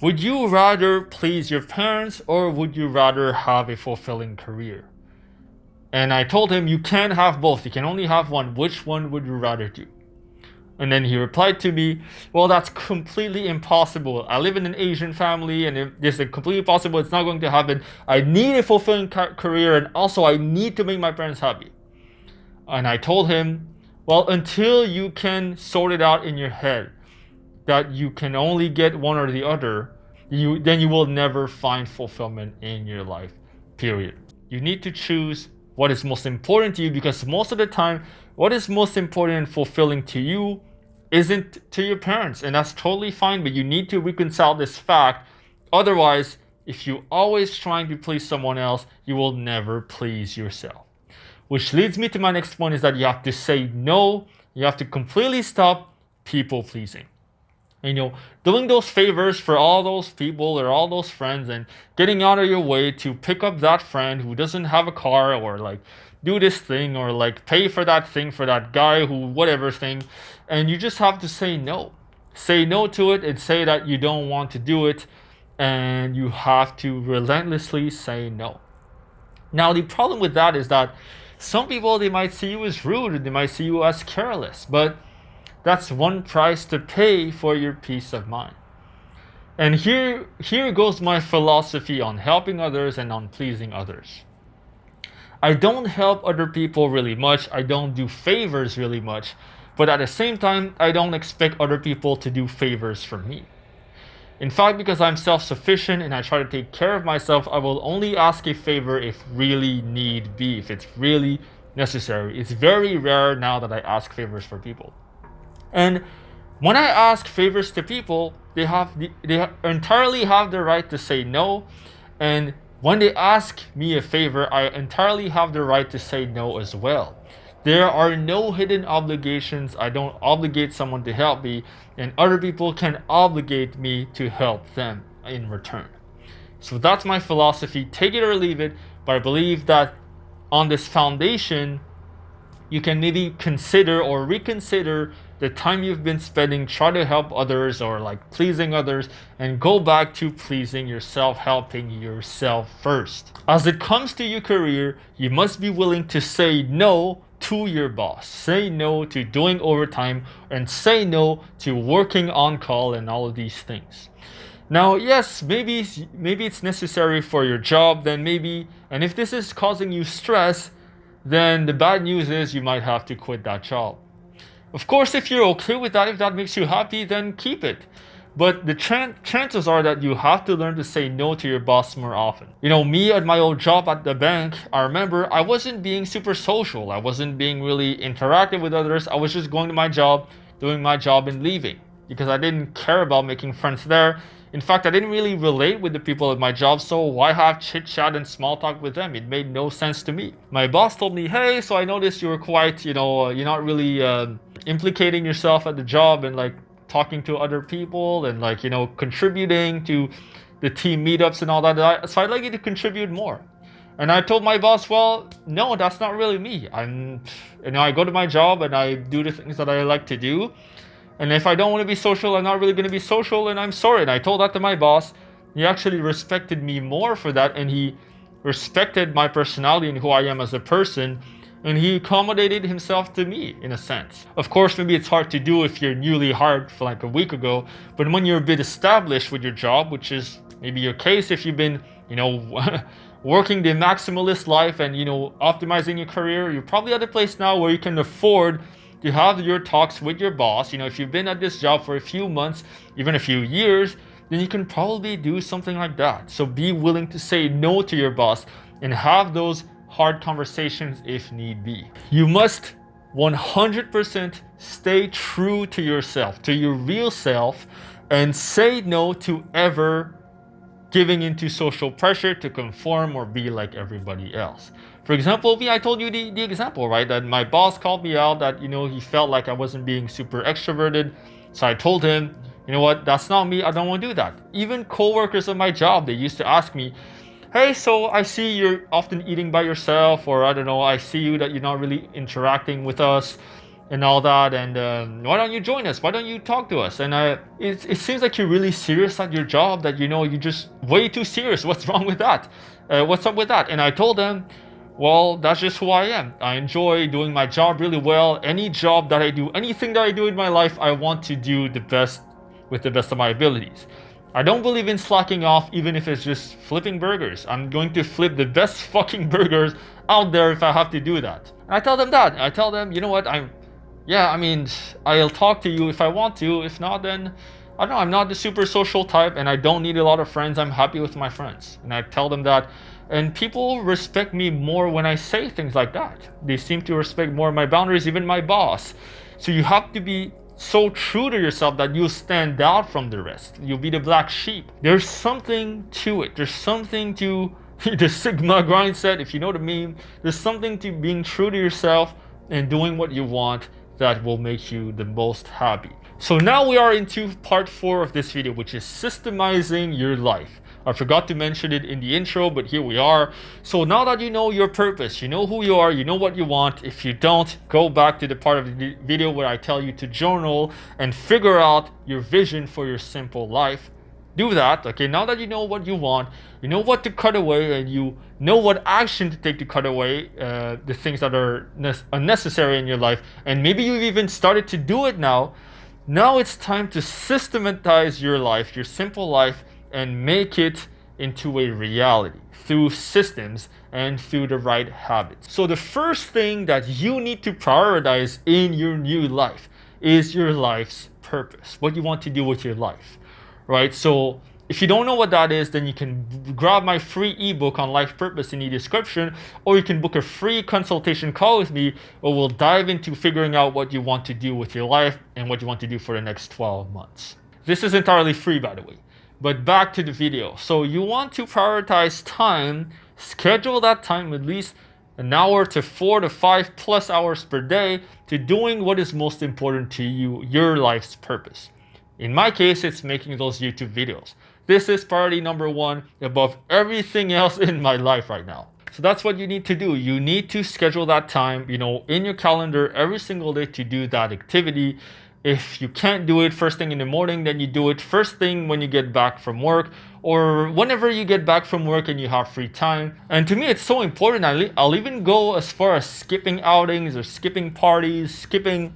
would you rather please your parents or would you rather have a fulfilling career? And I told him, you can't have both. You can only have one. Which one would you rather do? And then he replied to me, well, that's completely impossible. I live in an Asian family and it's completely impossible. It's not going to happen. I need a fulfilling career and also I need to make my parents happy. And I told him, well, until you can sort it out in your head that you can only get one or the other, then you will never find fulfillment in your life, period. You need to choose what is most important to you, because most of the time, what is most important and fulfilling to you isn't to your parents, and that's totally fine, but you need to reconcile this fact. Otherwise, if you're always trying to please someone else, you will never please yourself. Which leads me to my next point, is that you have to say no. You have to completely stop people pleasing. Doing those favors for all those people or all those friends and getting out of your way to pick up that friend who doesn't have a car, or do this thing, or pay for that thing for that guy who whatever thing, and you just have to say no. Say no to it and say that you don't want to do it, and you have to relentlessly say no. Now the problem with that is that some people, they might see you as rude, they might see you as careless, but that's one price to pay for your peace of mind. And here goes my philosophy on helping others and on pleasing others. I don't help other people really much. I don't do favors really much. But at the same time, I don't expect other people to do favors for me. In fact, because I'm self-sufficient and I try to take care of myself, I will only ask a favor if really need be, if it's really necessary. It's very rare now that I ask favors for people. And when I ask favors to people, they entirely have the right to say no. And when they ask me a favor, I entirely have the right to say no as well. There are no hidden obligations. I don't obligate someone to help me, and other people can obligate me to help them in return. So that's my philosophy. Take it or leave it, but I believe that on this foundation, you can maybe consider or reconsider the time you've been spending trying to help others or like pleasing others, and go back to pleasing yourself, helping yourself first. As it comes to your career, you must be willing to say no to your boss, say no to doing overtime, and say no to working on call and all of these things. Now, yes, maybe it's necessary for your job, then maybe, and if this is causing you stress, then the bad news is you might have to quit that job. Of course, if you're okay with that, if that makes you happy, then keep it. But the chances are that you have to learn to say no to your boss more often. You know, me at my old job at the bank, I remember I wasn't being super social. I wasn't being really interactive with others. I was just going to my job, doing my job, and leaving because I didn't care about making friends there. In fact, I didn't really relate with the people at my job, so why have chit chat and small talk with them? It made no sense to me. My boss told me, hey, so I noticed you were quite, you're not really implicating yourself at the job and like talking to other people and like, contributing to the team meetups and all that. So I'd like you to contribute more. And I told my boss, well, no, that's not really me. I go to my job and I do the things that I like to do. And if I don't want to be social, I'm not really going to be social, and I'm sorry. And I told that to my boss. He actually respected me more for that, and he respected my personality and who I am as a person, and he accommodated himself to me in a sense. Of course, maybe it's hard to do if you're newly hired for like a week ago, but when you're a bit established with your job, which is maybe your case if you've been, working the maximalist life and, optimizing your career, you're probably at a place now where you can afford to have your talks with your boss. If you've been at this job for a few months, even a few years, then you can probably do something like that. So be willing to say no to your boss and have those hard conversations if need be. You must 100% stay true to yourself, to your real self, and say no to ever giving into social pressure to conform or be like everybody else. For example, I told you the example, right? That my boss called me out that, he felt like I wasn't being super extroverted. So I told him, you know what, that's not me. I don't want to do that. Even coworkers at my job, they used to ask me, hey, so I see you're often eating by yourself, or I don't know, I see you that you're not really interacting with us and all that, and why don't you join us? Why don't you talk to us? And it seems like you're really serious at your job, that you're just way too serious. What's wrong with that? What's up with that? And I told them, well, that's just who I am. I enjoy doing my job really well. Any job that I do, anything that I do in my life, I want to do the best with the best of my abilities. I don't believe in slacking off, even if it's just flipping burgers. I'm going to flip the best fucking burgers out there if I have to do that. And I tell them that. I tell them, you know what, I'll talk to you if I want to. If not, then I don't know, I'm not the super social type and I don't need a lot of friends. I'm happy with my friends. And I tell them that. And people respect me more when I say things like that. They seem to respect more my boundaries, even my boss. So you have to be so true to yourself that you'll stand out from the rest. You'll be the black sheep. There's something to it. There's something to the Sigma grind set, if you know the meme. There's something to being true to yourself and doing what you want that will make you the most happy. So now we are into part 4 of this video, which is systemizing your life. I forgot to mention it in the intro, but here we are. So now that you know your purpose, you know who you are, you know what you want. If you don't, go back to the part of the video where I tell you to journal and figure out your vision for your simple life. Do that. Okay, now that you know what you want, you know what to cut away, and you know what action to take to cut away the things that are unnecessary in your life, and maybe you've even started to do it now. Now it's time to systematize your life, your simple life, and make it into a reality through systems and through the right habits. So the first thing that you need to prioritize in your new life is your life's purpose, what you want to do with your life. right? So if you don't know what that is, then you can grab my free ebook on life purpose in the description, or you can book a free consultation call with me where we'll dive into figuring out what you want to do with your life and what you want to do for the next 12 months. This is entirely free, by the way. But back to the video. So you want to prioritize time, schedule that time at least an hour to 4 to 5 plus hours per day to doing what is most important to you, your life's purpose. In my case, it's making those YouTube videos. This is priority number one above everything else in my life right now. So that's what you need to do. You need to schedule that time, in your calendar every single day to do that activity. If you can't do it first thing in the morning, then you do it first thing when you get back from work, or whenever you get back from work and you have free time. And to me, it's so important. I'll even go as far as skipping outings or skipping parties, skipping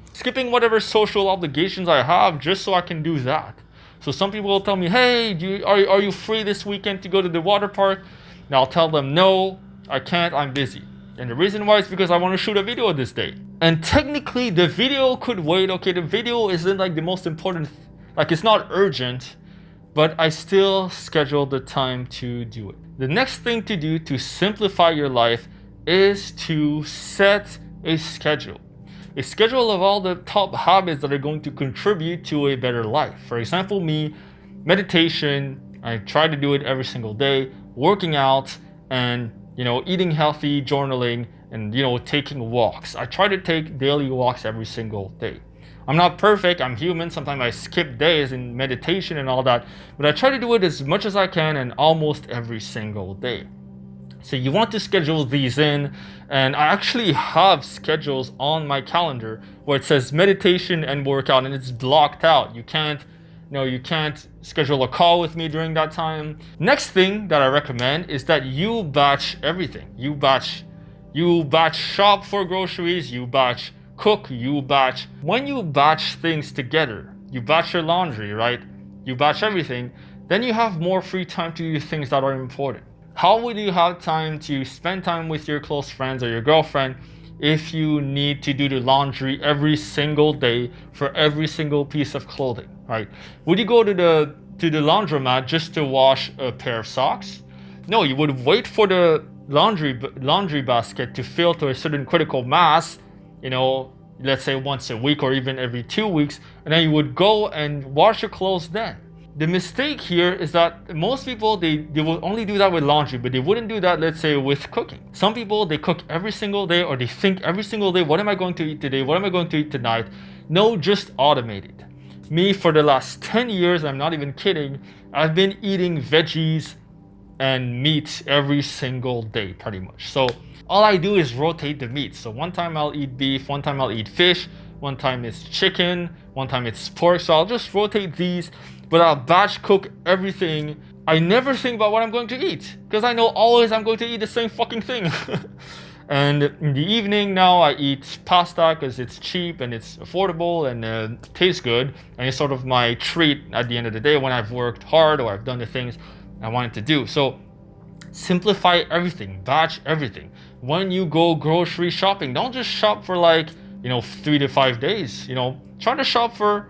whatever social obligations I have just so I can do that. So some people will tell me, hey, are you free this weekend to go to the water park? And I'll tell them, no, I can't, I'm busy. And the reason why is because I want to shoot a video this day. And technically, the video could wait. Okay, the video isn't like the most important, like it's not urgent, but I still schedule the time to do it. The next thing to do to simplify your life is to set a schedule. A schedule of all the top habits that are going to contribute to a better life. For example, me, meditation, I try to do it every single day, working out, and eating healthy, journaling, and taking walks. I try to take daily walks every single day. I'm not perfect, I'm human. Sometimes I skip days in meditation and all that, but I try to do it as much as I can and almost every single day. So you want to schedule these in, and I actually have schedules on my calendar where it says meditation and workout, and it's blocked out. You can't schedule a call with me during that time. Next thing that I recommend is that you batch everything. You batch shop for groceries, you batch cook, you batch. When you batch things together, you batch your laundry, right? You batch everything, then you have more free time to do things that are important. How will you have time to spend time with your close friends or your girlfriend if you need to do the laundry every single day for every single piece of clothing, right? Would you go to the laundromat just to wash a pair of socks? No, you would wait for the laundry basket to fill to a certain critical mass, let's say once a week or even every 2 weeks, and then you would go and wash your clothes then. The mistake here is that most people, they will only do that with laundry, but they wouldn't do that, let's say, with cooking. Some people, they cook every single day, or they think every single day, what am I going to eat today? What am I going to eat tonight? No, just automate it. Me, for the last 10 years, I'm not even kidding, I've been eating veggies and meat every single day, pretty much. So all I do is rotate the meat. So one time I'll eat beef, one time I'll eat fish, one time it's chicken, one time it's pork. So I'll just rotate these, but I'll batch cook everything. I never think about what I'm going to eat because I know always I'm going to eat the same fucking thing. And in the evening now I eat pasta because it's cheap and it's affordable and tastes good. And it's sort of my treat at the end of the day when I've worked hard or I've done the things I wanted to do. So simplify everything, batch everything. When you go grocery shopping, don't just shop for 3 to 5 days. Try to shop for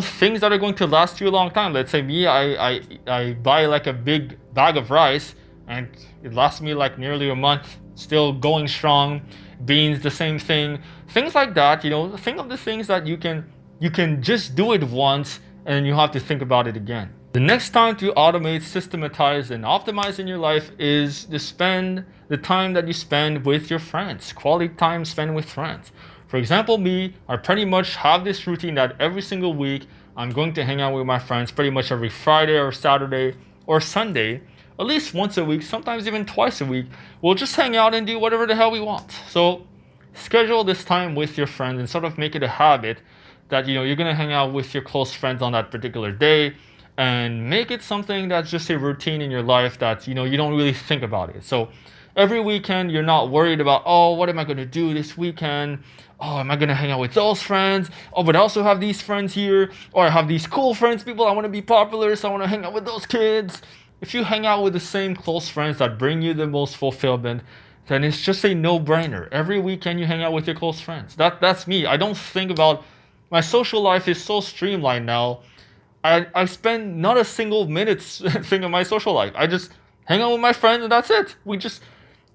things that are going to last you a long time. Let's say me, I buy like a big bag of rice and it lasts me like nearly a month, still going strong. Beans, the same thing. Things like that, think of the things that you can just do it once and you have to think about it again. The next time to automate, systematize, and optimize in your life is to spend the time that you spend with your friends. Quality time spent with friends. For example, me, I pretty much have this routine that every single week I'm going to hang out with my friends pretty much every Friday or Saturday or Sunday, at least once a week, sometimes even twice a week. We'll just hang out and do whatever the hell we want. So schedule this time with your friends and sort of make it a habit that you're going to hang out with your close friends on that particular day, and make it something that's just a routine in your life that you don't really think about it. So every weekend you're not worried about, oh, what am I going to do this weekend? Oh, am I going to hang out with those friends? Oh, but I also have these friends here, or I have these cool friends, people, I want to be popular, so I want to hang out with those kids. If you hang out with the same close friends that bring you the most fulfillment, then it's just a no-brainer. Every weekend you hang out with your close friends. That's me. I don't think about, my social life is so streamlined now. I spend not a single minute thing of my social life. I just hang out with my friends and that's it. We just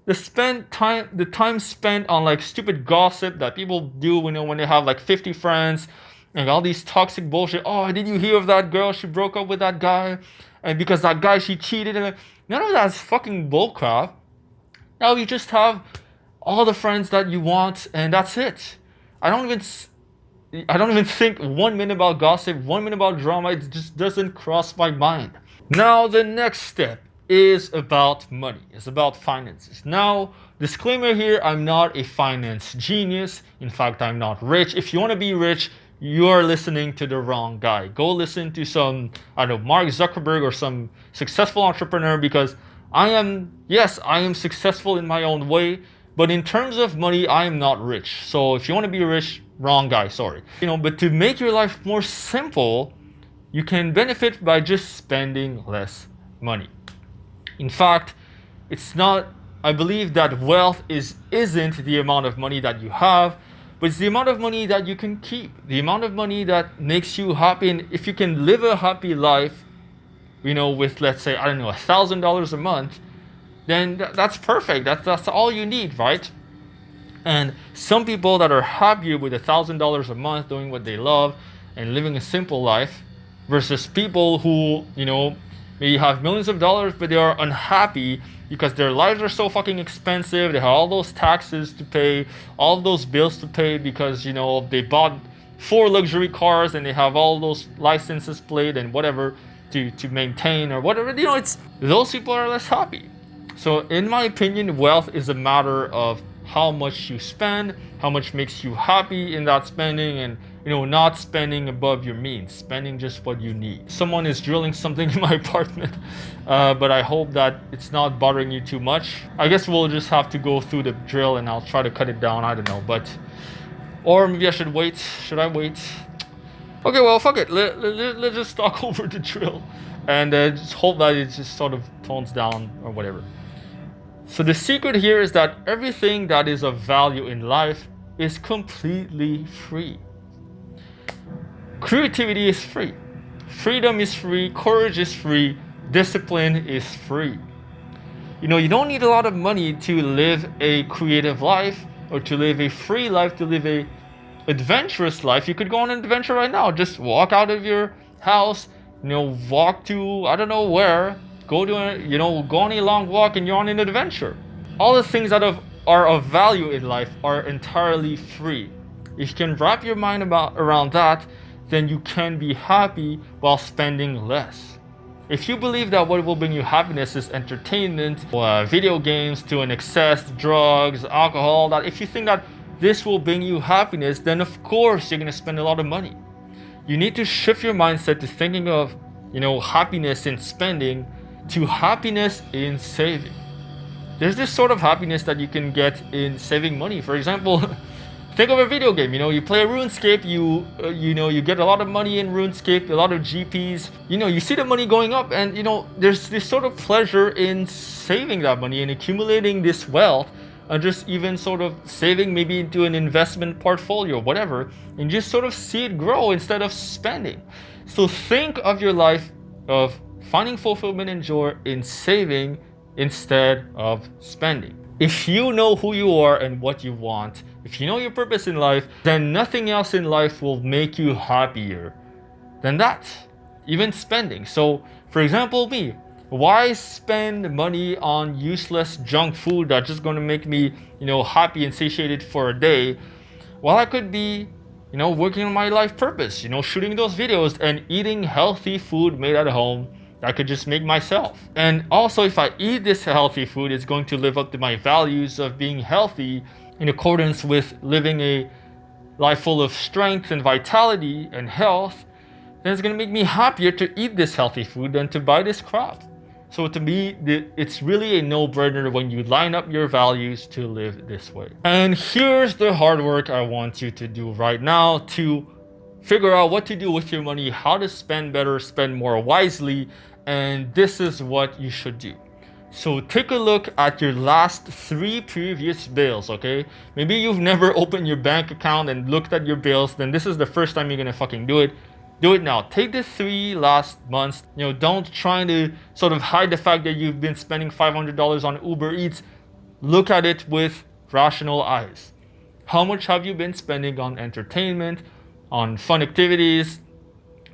the time spent on like stupid gossip that people do when they have like 50 friends and all these toxic bullshit. Oh, did you hear of that girl? She broke up with that guy, and because that guy she cheated. And none of that's fucking bullcrap. Now you just have all the friends that you want, and that's it. I don't even think 1 minute about gossip, 1 minute about drama. It just doesn't cross my mind. Now the next step is about money. It's about finances. Now, disclaimer here, I'm not a finance genius. In fact, I'm not rich. If you want to be rich, you're listening to the wrong guy. Go listen to some, I don't know, Mark Zuckerberg or some successful entrepreneur, because I am successful in my own way, but in terms of money, I am not rich. So if you want to be rich, wrong guy, sorry. But to make your life more simple, you can benefit by just spending less money. In fact, I believe that wealth isn't the amount of money that you have, but it's the amount of money that you can keep, the amount of money that makes you happy. And if you can live a happy life, with, let's say, I don't know, $1,000 a month, then that's perfect. That's all you need, right? And some people that are happier with $1,000 a month doing what they love and living a simple life versus people who, maybe have millions of dollars, but they are unhappy because their lives are so fucking expensive. They have all those taxes to pay, all those bills to pay because, they bought 4 luxury cars and they have all those licenses plate and whatever to maintain or whatever. Those people are less happy. So in my opinion, wealth is a matter of how much you spend, how much makes you happy in that spending, and not spending above your means, spending just what you need. Someone is drilling something in my apartment, but I hope that it's not bothering you too much. I guess we'll just have to go through the drill and I'll try to cut it down. I don't know, or maybe I should wait. Should I wait? Okay, well, fuck it. Let's just talk over the drill and just hope that it just sort of tones down or whatever. So the secret here is that everything that is of value in life is completely free. Creativity is free. Freedom is free. Courage is free. Discipline is free. You don't need a lot of money to live a creative life or to live a free life, to live a adventurous life. You could go on an adventure right now. Just walk out of your house, walk to, I don't know where, go on a long walk and you're on an adventure. All the things that are of value in life are entirely free. If you can wrap your mind around that, then you can be happy while spending less. If you believe that what will bring you happiness is entertainment, video games to an excess, drugs, alcohol, that if you think that this will bring you happiness, then of course you're going to spend a lot of money. You need to shift your mindset to thinking of, happiness in spending to happiness in saving. There's this sort of happiness that you can get in saving money. For example, think of a video game. You play RuneScape. You get a lot of money in RuneScape, a lot of GPs. You see the money going up, and there's this sort of pleasure in saving that money and accumulating this wealth, and just even sort of saving maybe into an investment portfolio, whatever, and just sort of see it grow instead of spending. So think of your life of finding fulfillment and joy in saving instead of spending. If you know who you are and what you want, if you know your purpose in life, then nothing else in life will make you happier than that, even spending. So, for example, me, why spend money on useless junk food that's just going to make me, happy and satiated for a day, while I could be, working on my life purpose, shooting those videos and eating healthy food made at home I could just make myself. And also, if I eat this healthy food, it's going to live up to my values of being healthy in accordance with living a life full of strength and vitality and health, then it's going to make me happier to eat this healthy food than to buy this crap. So to me, it's really a no-brainer when you line up your values to live this way. And here's the hard work I want you to do right now to figure out what to do with your money, how to spend better, spend more wisely, and this is what you should do. So take a look at your last 3 previous bills, okay? Maybe you've never opened your bank account and looked at your bills, then this is the first time you're gonna fucking do it. Do it now. Take the 3 last months. Don't try to sort of hide the fact that you've been spending $500 on Uber Eats. Look at it with rational eyes. How much have you been spending on entertainment, on fun activities,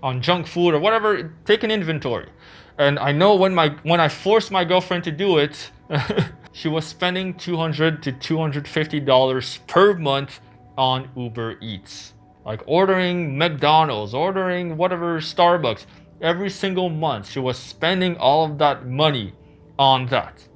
on junk food or whatever? Take an inventory. And I know when I forced my girlfriend to do it, she was spending $200 to $250 per month on Uber Eats. Like ordering McDonald's, ordering whatever, Starbucks. Every single month, she was spending all of that money on that.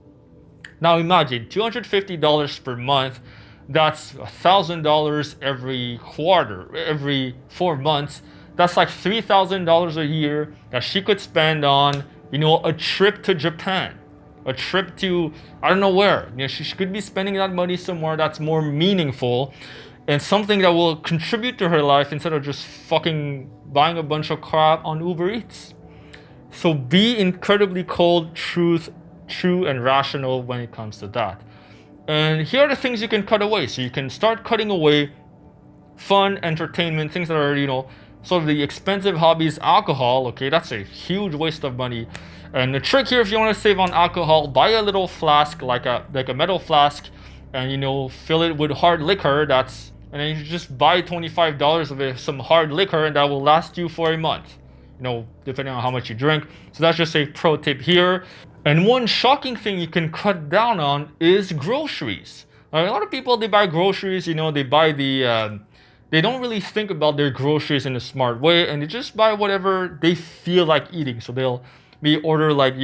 Now imagine, $250 per month, that's $1,000 every quarter, every 4 months. That's like $3,000 a year that she could spend on, a trip to Japan, a trip to, I don't know where. She could be spending that money somewhere that's more meaningful and something that will contribute to her life instead of just fucking buying a bunch of crap on Uber Eats. So be incredibly cold, true and rational when it comes to that. And here are the things you can cut away. So you can start cutting away fun, entertainment, things that are, sort of the expensive hobbies. Alcohol, okay, that's a huge waste of money. And the trick here, if you want to save on alcohol, buy a little flask, like a metal flask, and fill it with hard liquor. And then you just buy $25 of some hard liquor, and that will last you for a month, depending on how much you drink. So that's just a pro tip here. And one shocking thing you can cut down on is groceries. A lot of people, they buy groceries, they buy they don't really think about their groceries in a smart way, and they just buy whatever they feel like eating. So they'll order like,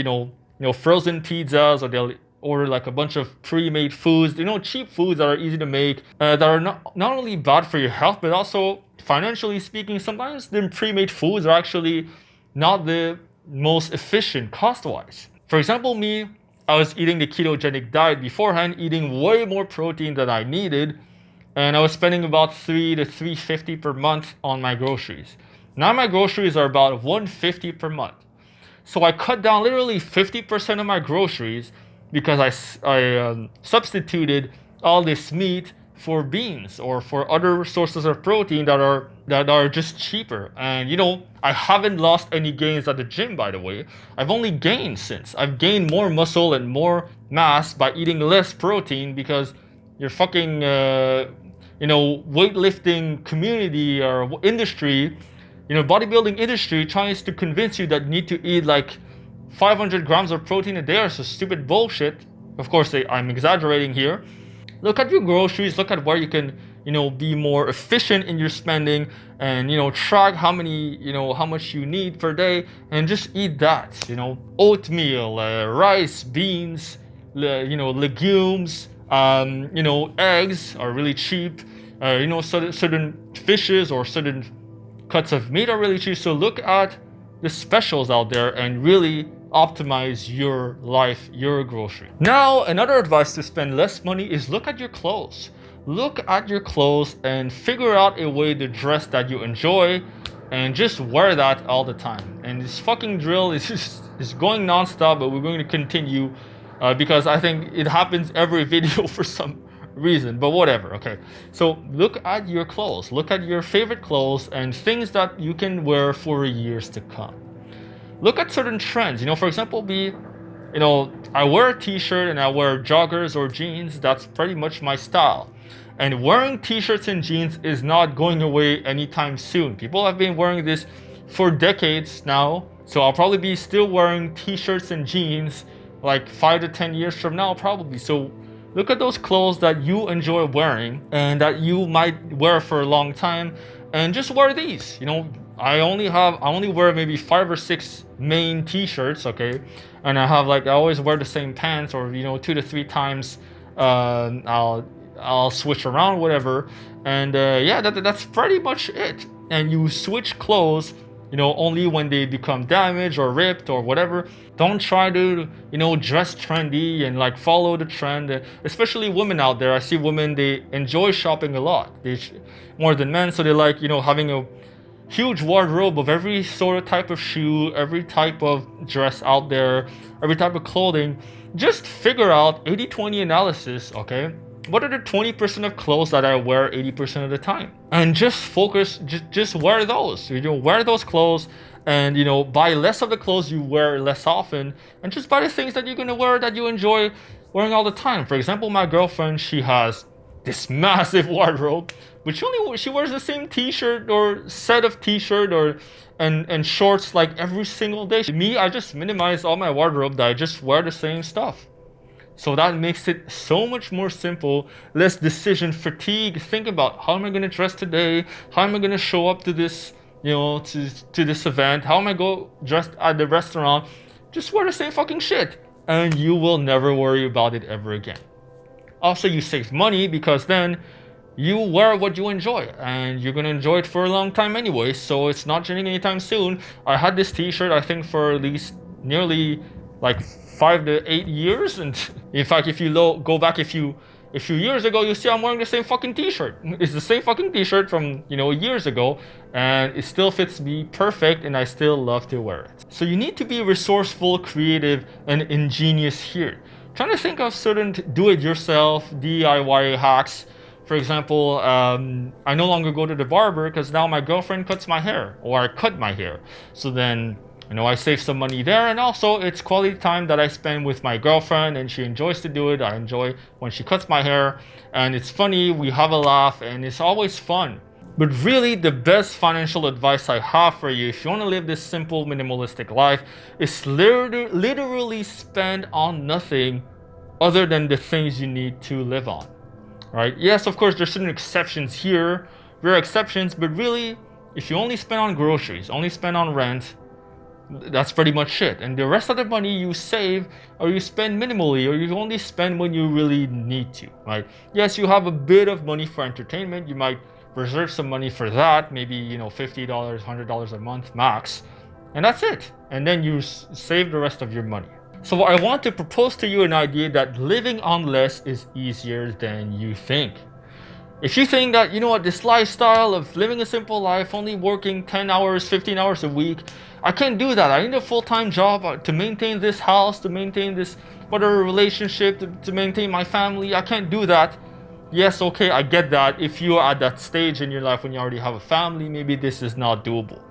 frozen pizzas, or they'll order like a bunch of pre-made foods, cheap foods that are easy to make, that are not only bad for your health, but also financially speaking, sometimes the pre-made foods are actually not the most efficient cost-wise. For example, me, I was eating the ketogenic diet beforehand, eating way more protein than I needed, and I was spending about $300 to $350 per month on my groceries. Now my groceries are about $150 per month. So I cut down literally 50% of my groceries because I substituted all this meat for beans or for other sources of protein that are just cheaper. And I haven't lost any gains at the gym, by the way. I've only gained since. I've gained more muscle and more mass by eating less protein because your fucking weightlifting community or industry, bodybuilding industry tries to convince you that you need to eat like 500 grams of protein a day or some stupid bullshit. Of course, I'm exaggerating here. Look at your groceries, look at where you can, be more efficient in your spending, and, track how much you need per day, and just eat that. Oatmeal, rice, beans, legumes, eggs are really cheap. Certain fishes or certain cuts of meat are really cheap. So look at the specials out there and really optimize your life, your grocery. Now, another advice to spend less money is look at your clothes. Look at your clothes and figure out a way to dress that you enjoy and just wear that all the time. And this fucking drill is going nonstop, but we're going to continue because I think it happens every video for some reason, but whatever. Okay, so look at your clothes, look at your favorite clothes and things that you can wear for years to come. Look at certain trends. For example, I wear a t-shirt and I wear joggers or jeans. That's pretty much my style. And wearing t-shirts and jeans is not going away anytime soon. People have been wearing this for decades now. So I'll probably be still wearing t-shirts and jeans like 5 to 10 years from now, probably. So look at those clothes that you enjoy wearing and that you might wear for a long time, and just wear these. I only wear maybe 5 or 6 main t-shirts, okay? And I always wear the same pants, or 2 to 3 times I'll switch around, whatever. And that's pretty much it. And you switch clothes, only when they become damaged or ripped or whatever. Don't try to, dress trendy and follow the trend. Especially women out there. I see women, they enjoy shopping a lot. More than men, so they like, having a huge wardrobe of every sort of type of shoe, every type of dress out there, every type of clothing. Just figure out 80-20 analysis, okay? what are the 20% of clothes that I wear 80% of the time? And just focus, just wear those. Wear those clothes, and buy less of the clothes you wear less often, and just buy the things that you're gonna wear that you enjoy wearing all the time. For example, my girlfriend, she has this massive wardrobe, but she wears the same t-shirt or set of t-shirt or and shorts like every single day. Me, I just minimize all my wardrobe, that I just wear the same stuff. So that makes it so much more simple, less decision fatigue. Think about, how am I gonna dress today? How am I gonna show up to this, to this event? How am I go dressed at the restaurant? Just wear the same fucking shit, and you will never worry about it ever again. Also, you save money because then you wear what you enjoy, and you're gonna enjoy it for a long time anyway, so it's not changing anytime soon. I had this t-shirt, I think, for at least nearly like 5 to 8 years, and in fact, if you go back a few years ago, you see I'm wearing the same fucking t-shirt. It's the same fucking t-shirt from years ago, and it still fits me perfect, and I still love to wear it. So you need to be resourceful, creative, and ingenious here. Trying to think of certain do-it-yourself DIY hacks. For example, I no longer go to the barber because now my girlfriend cuts my hair, or I cut my hair. So then, I save some money there, and also it's quality time that I spend with my girlfriend, and she enjoys to do it. I enjoy when she cuts my hair, and it's funny, we have a laugh, and it's always fun. But really, the best financial advice I have for you, if you want to live this simple, minimalistic life, is literally spend on nothing other than the things you need to live on. Right? Yes, of course, there's certain exceptions here, rare exceptions, but really, if you only spend on groceries, only spend on rent, that's pretty much it. And the rest of the money you save, or you spend minimally, or you only spend when you really need to, right? Yes, you have a bit of money for entertainment. You might reserve some money for that, maybe, $50, $100 a month max, and that's it. And then you save the rest of your money. So I want to propose to you an idea that living on less is easier than you think. If you think that, this lifestyle of living a simple life, only working 10 hours, 15 hours a week, I can't do that. I need a full-time job to maintain this house, to maintain this whatever relationship, to maintain my family. I can't do that. Yes, okay, I get that. If you're at that stage in your life when you already have a family, maybe this is not doable.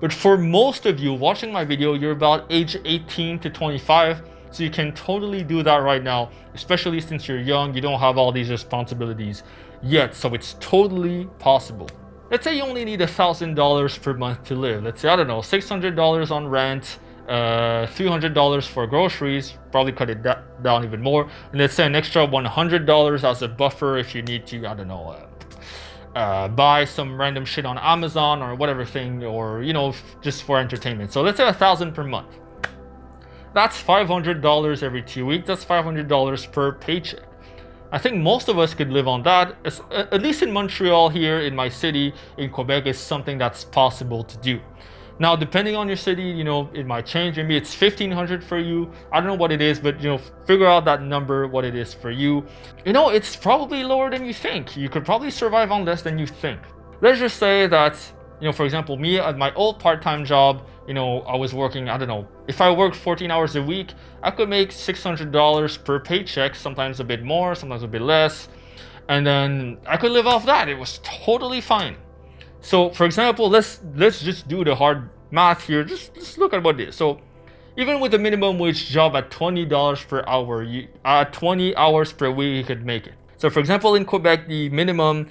But for most of you watching my video, you're about age 18 to 25, so you can totally do that right now, especially since you're young, you don't have all these responsibilities yet, so it's totally possible. Let's say you only need $1,000 per month to live. Let's say, I don't know, $600 on rent, $300 for groceries, probably cut it down even more, and let's say an extra $100 as a buffer if you need to, I don't know, buy some random shit on Amazon or whatever thing, or just for entertainment. So let's say $1,000 per month. That's $500 every 2 weeks. That's $500 per paycheck. I think most of us could live on that. At least in Montreal, here in my city, in Quebec, is something that's possible to do. Now, depending on your city, it might change. Maybe it's $1,500 for you. I don't know what it is, but figure out that number, what it is for you. It's probably lower than you think. You could probably survive on less than you think. Let's just say that, for example, me at my old part-time job, I was working, I don't know, if I worked 14 hours a week, I could make $600 per paycheck, sometimes a bit more, sometimes a bit less. And then I could live off that. It was totally fine. So, for example, let's just do the hard math here. Just look at what it is. So, even with a minimum wage job at $20 per hour, at 20 hours per week, you could make it. So, for example, in Quebec, the minimum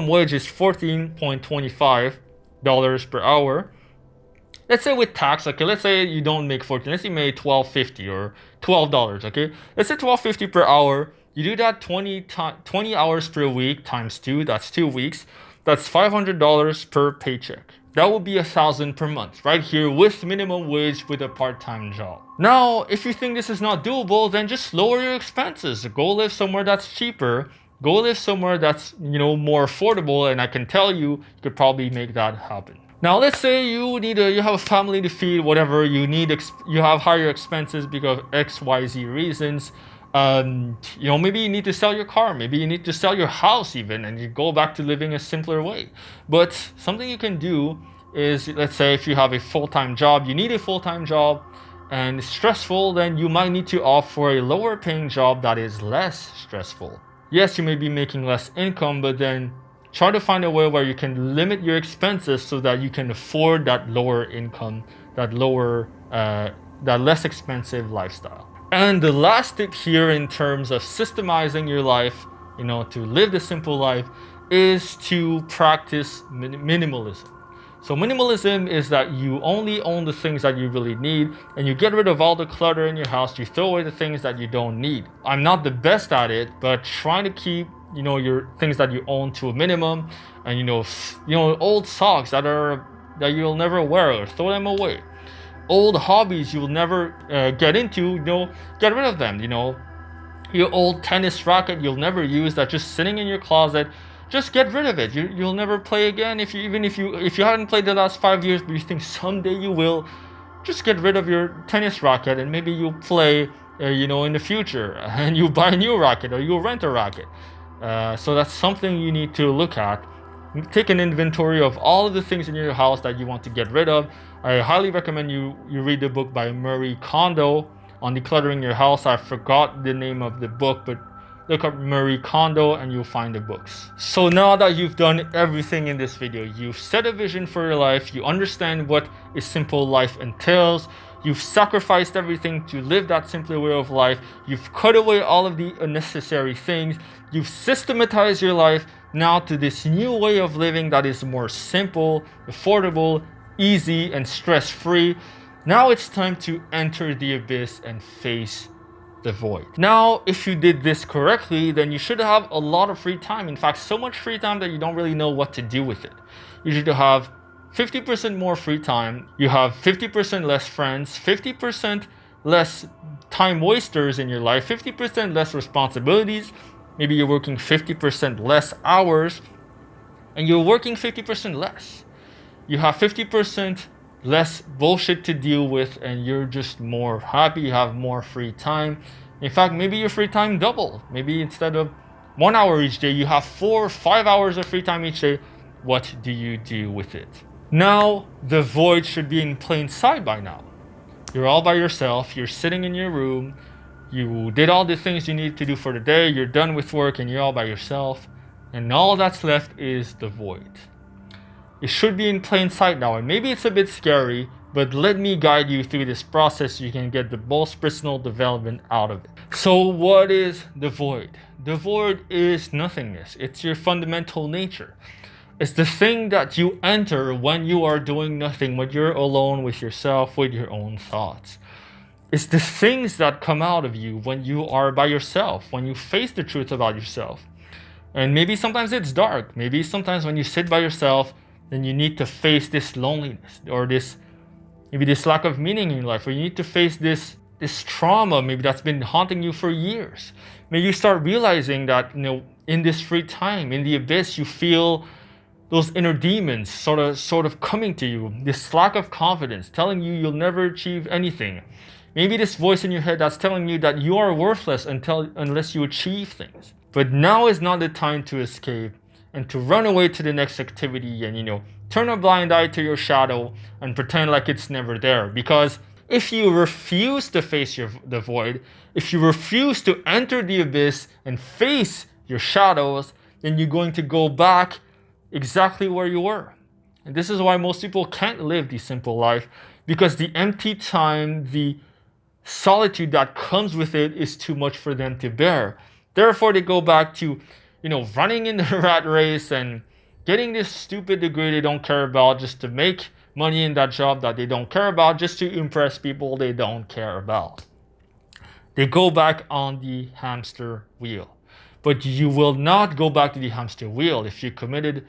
wage is $14.25 per hour. Let's say with tax, okay, let's say you don't make 14, let's say you made $12.50 or $12, okay? Let's say $12.50 per hour. You do that 20 hours per week times 2, that's 2 weeks. That's $500 per paycheck. That would be $1,000 per month, right here with minimum wage with a part-time job. Now, if you think this is not doable, then just lower your expenses. Go live somewhere that's cheaper. Go live somewhere that's, more affordable, and I can tell you could probably make that happen. Now, let's say you have a family to feed, whatever, you have higher expenses because of XYZ reasons. Maybe you need to sell your car, maybe you need to sell your house even, and you go back to living a simpler way. But something you can do is, let's say if you have a full-time job, you need a full-time job, and it's stressful, then you might need to opt for a lower paying job that is less stressful. Yes, you may be making less income, but then try to find a way where you can limit your expenses so that you can afford that lower income, that less expensive lifestyle. And the last tip here in terms of systemizing your life, to live the simple life, is to practice minimalism. So minimalism is that you only own the things that you really need, and you get rid of all the clutter in your house. You throw away the things that you don't need. I'm not the best at it, but trying to keep your things that you own to a minimum, and old socks that you'll never wear, throw them away. Old hobbies you'll never get into, get rid of them. Your old tennis racket you'll never use that's just sitting in your closet, just get rid of it. You'll never play again. If you hadn't played the last 5 years, but you think someday you will, just get rid of your tennis racket and maybe you'll play, in the future, and you buy a new racket or you'll rent a racket. So that's something you need to look at. Take an inventory of all of the things in your house that you want to get rid of. I highly recommend you read the book by Marie Kondo on decluttering your house. I forgot the name of the book, but look up Marie Kondo and you'll find the books. So now that you've done everything in this video, you've set a vision for your life, you understand what a simple life entails, you've sacrificed everything to live that simpler way of life, you've cut away all of the unnecessary things, you've systematized your life now to this new way of living that is more simple, affordable, easy, and stress-free. Now it's time to enter the abyss and face the void. Now, if you did this correctly, then you should have a lot of free time. In fact, so much free time that you don't really know what to do with it. You should have 50% more free time. You have 50% less friends, 50% less time wasters in your life, 50% less responsibilities. Maybe you're working 50% less hours and you're working 50% less. You have 50% less bullshit to deal with and you're just more happy. You have more free time. In fact, maybe your free time double. Maybe instead of 1 hour each day, you have 4 or 5 hours of free time each day. What do you do with it? Now, the void should be in plain sight by now. You're all by yourself. You're sitting in your room. You did all the things you need to do for the day. You're done with work and you're all by yourself. And all that's left is the void. It should be in plain sight now. And maybe it's a bit scary, but let me guide you through this process so you can get the most personal development out of it. So what is the void? The void is nothingness. It's your fundamental nature. It's the thing that you enter when you are doing nothing, when you're alone with yourself, with your own thoughts. It's the things that come out of you when you are by yourself, when you face the truth about yourself. And maybe sometimes it's dark. Maybe sometimes when you sit by yourself, then you need to face this loneliness or this lack of meaning in your life, or you need to face this trauma maybe that's been haunting you for years. Maybe you start realizing that, in this free time, in the abyss, you feel those inner demons sort of coming to you, this lack of confidence, telling you you'll never achieve anything. Maybe this voice in your head that's telling you that you are worthless unless you achieve things. But now is not the time to escape and to run away to the next activity and, turn a blind eye to your shadow and pretend like it's never there. Because if you refuse to face the void, if you refuse to enter the abyss and face your shadows, then you're going to go back exactly where you were. And this is why most people can't live the simple life, because the empty time, the solitude that comes with it is too much for them to bear. Therefore, they go back to, running in the rat race and getting this stupid degree they don't care about just to make money in that job that they don't care about, just to impress people they don't care about. They go back on the hamster wheel. But you will not go back to the hamster wheel. If you're committed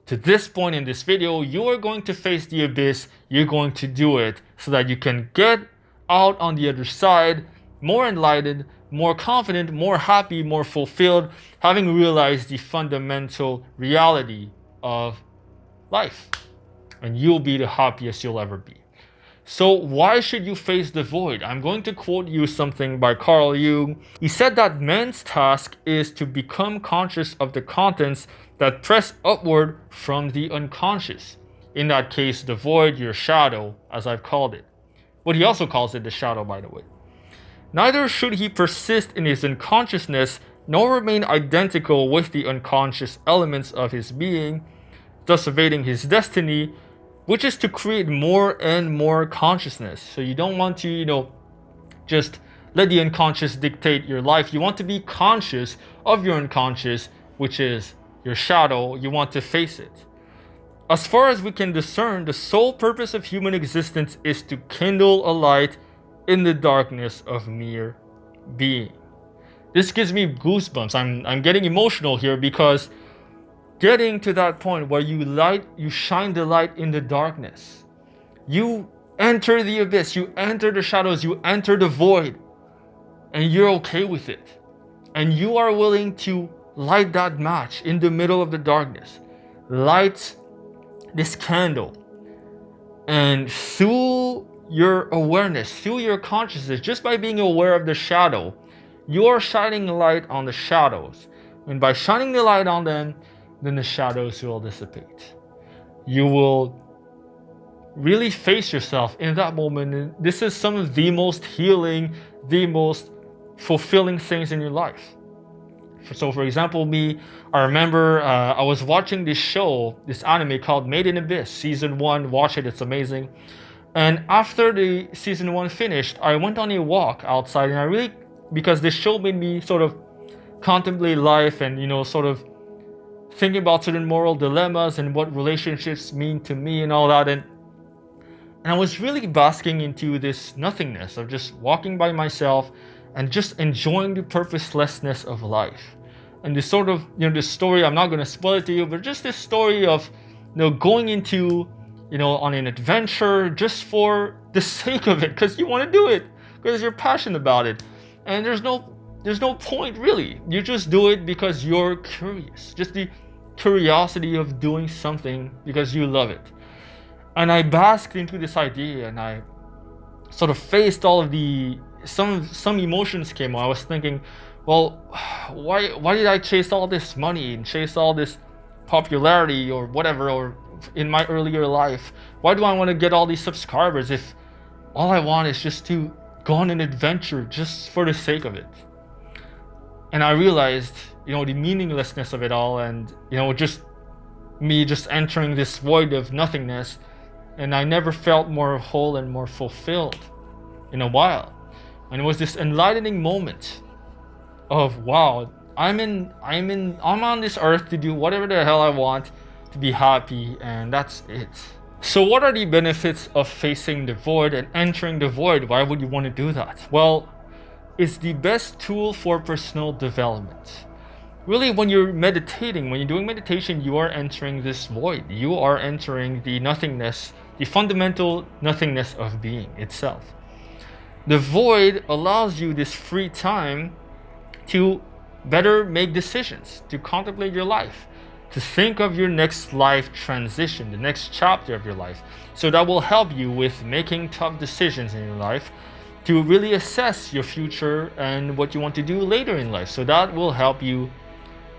to this point in this video, you are going to face the abyss. You're going to do it so that you can get out on the other side more enlightened, more confident, more happy, more fulfilled, having realized the fundamental reality of life. And you'll be the happiest you'll ever be. So why should you face the void? I'm going to quote you something by Carl Jung. He said that man's task is to become conscious of the contents that press upward from the unconscious. In that case, the void, your shadow, as I've called it. But he also calls it the shadow, by the way. Neither should he persist in his unconsciousness, nor remain identical with the unconscious elements of his being, thus evading his destiny, which is to create more and more consciousness. So you don't want to, just let the unconscious dictate your life. You want to be conscious of your unconscious, which is your shadow. You want to face it. As far as we can discern, the sole purpose of human existence is to kindle a light in the darkness of mere being. This gives me goosebumps. I'm getting emotional here, because getting to that point where you shine the light in the darkness. You enter the abyss, you enter the shadows, you enter the void, and you're okay with it. And you are willing to light that match in the middle of the darkness. Light this candle. And through your awareness, through your consciousness, just by being aware of the shadow, you are shining light on the shadows. And by shining the light on them, then the shadows will dissipate. You will really face yourself in that moment. And this is some of the most healing, the most fulfilling things in your life. So for example, I remember I was watching this show, this anime called Made in Abyss, season 1. Watch it, it's amazing. And after the season 1 finished, I went on a walk outside, and because this show made me sort of contemplate life and, sort of thinking about certain moral dilemmas and what relationships mean to me and all that. And I was really basking into this nothingness of just walking by myself and just enjoying the purposelessness of life. And this sort of, this story, I'm not going to spoil it to you, but just this story of, going into, on an adventure just for the sake of it, because you want to do it, because you're passionate about it. And there's no point really. You just do it because you're curious. Just the curiosity of doing something because you love it. And I basked into this idea, and I sort of faced all of some emotions came on. I was thinking, well, why did I chase all this money and chase all this popularity or whatever, or in my earlier life? Why do I want to get all these subscribers if all I want is just to go on an adventure just for the sake of it? And I realized, the meaninglessness of it all, and, just me just entering this void of nothingness. And I never felt more whole and more fulfilled in a while. And it was this enlightening moment of, wow, I'm on this earth to do whatever the hell I want, to be happy, and that's it. So what are the benefits of facing the void and entering the void? Why would you want to do that? Well, it's the best tool for personal development. Really, when you're meditating, when you're doing meditation, you are entering this void. You are entering the nothingness, the fundamental nothingness of being itself. The void allows you this free time to better make decisions, to contemplate your life, to think of your next life transition, the next chapter of your life. So that will help you with making tough decisions in your life, to really assess your future and what you want to do later in life. So that will help you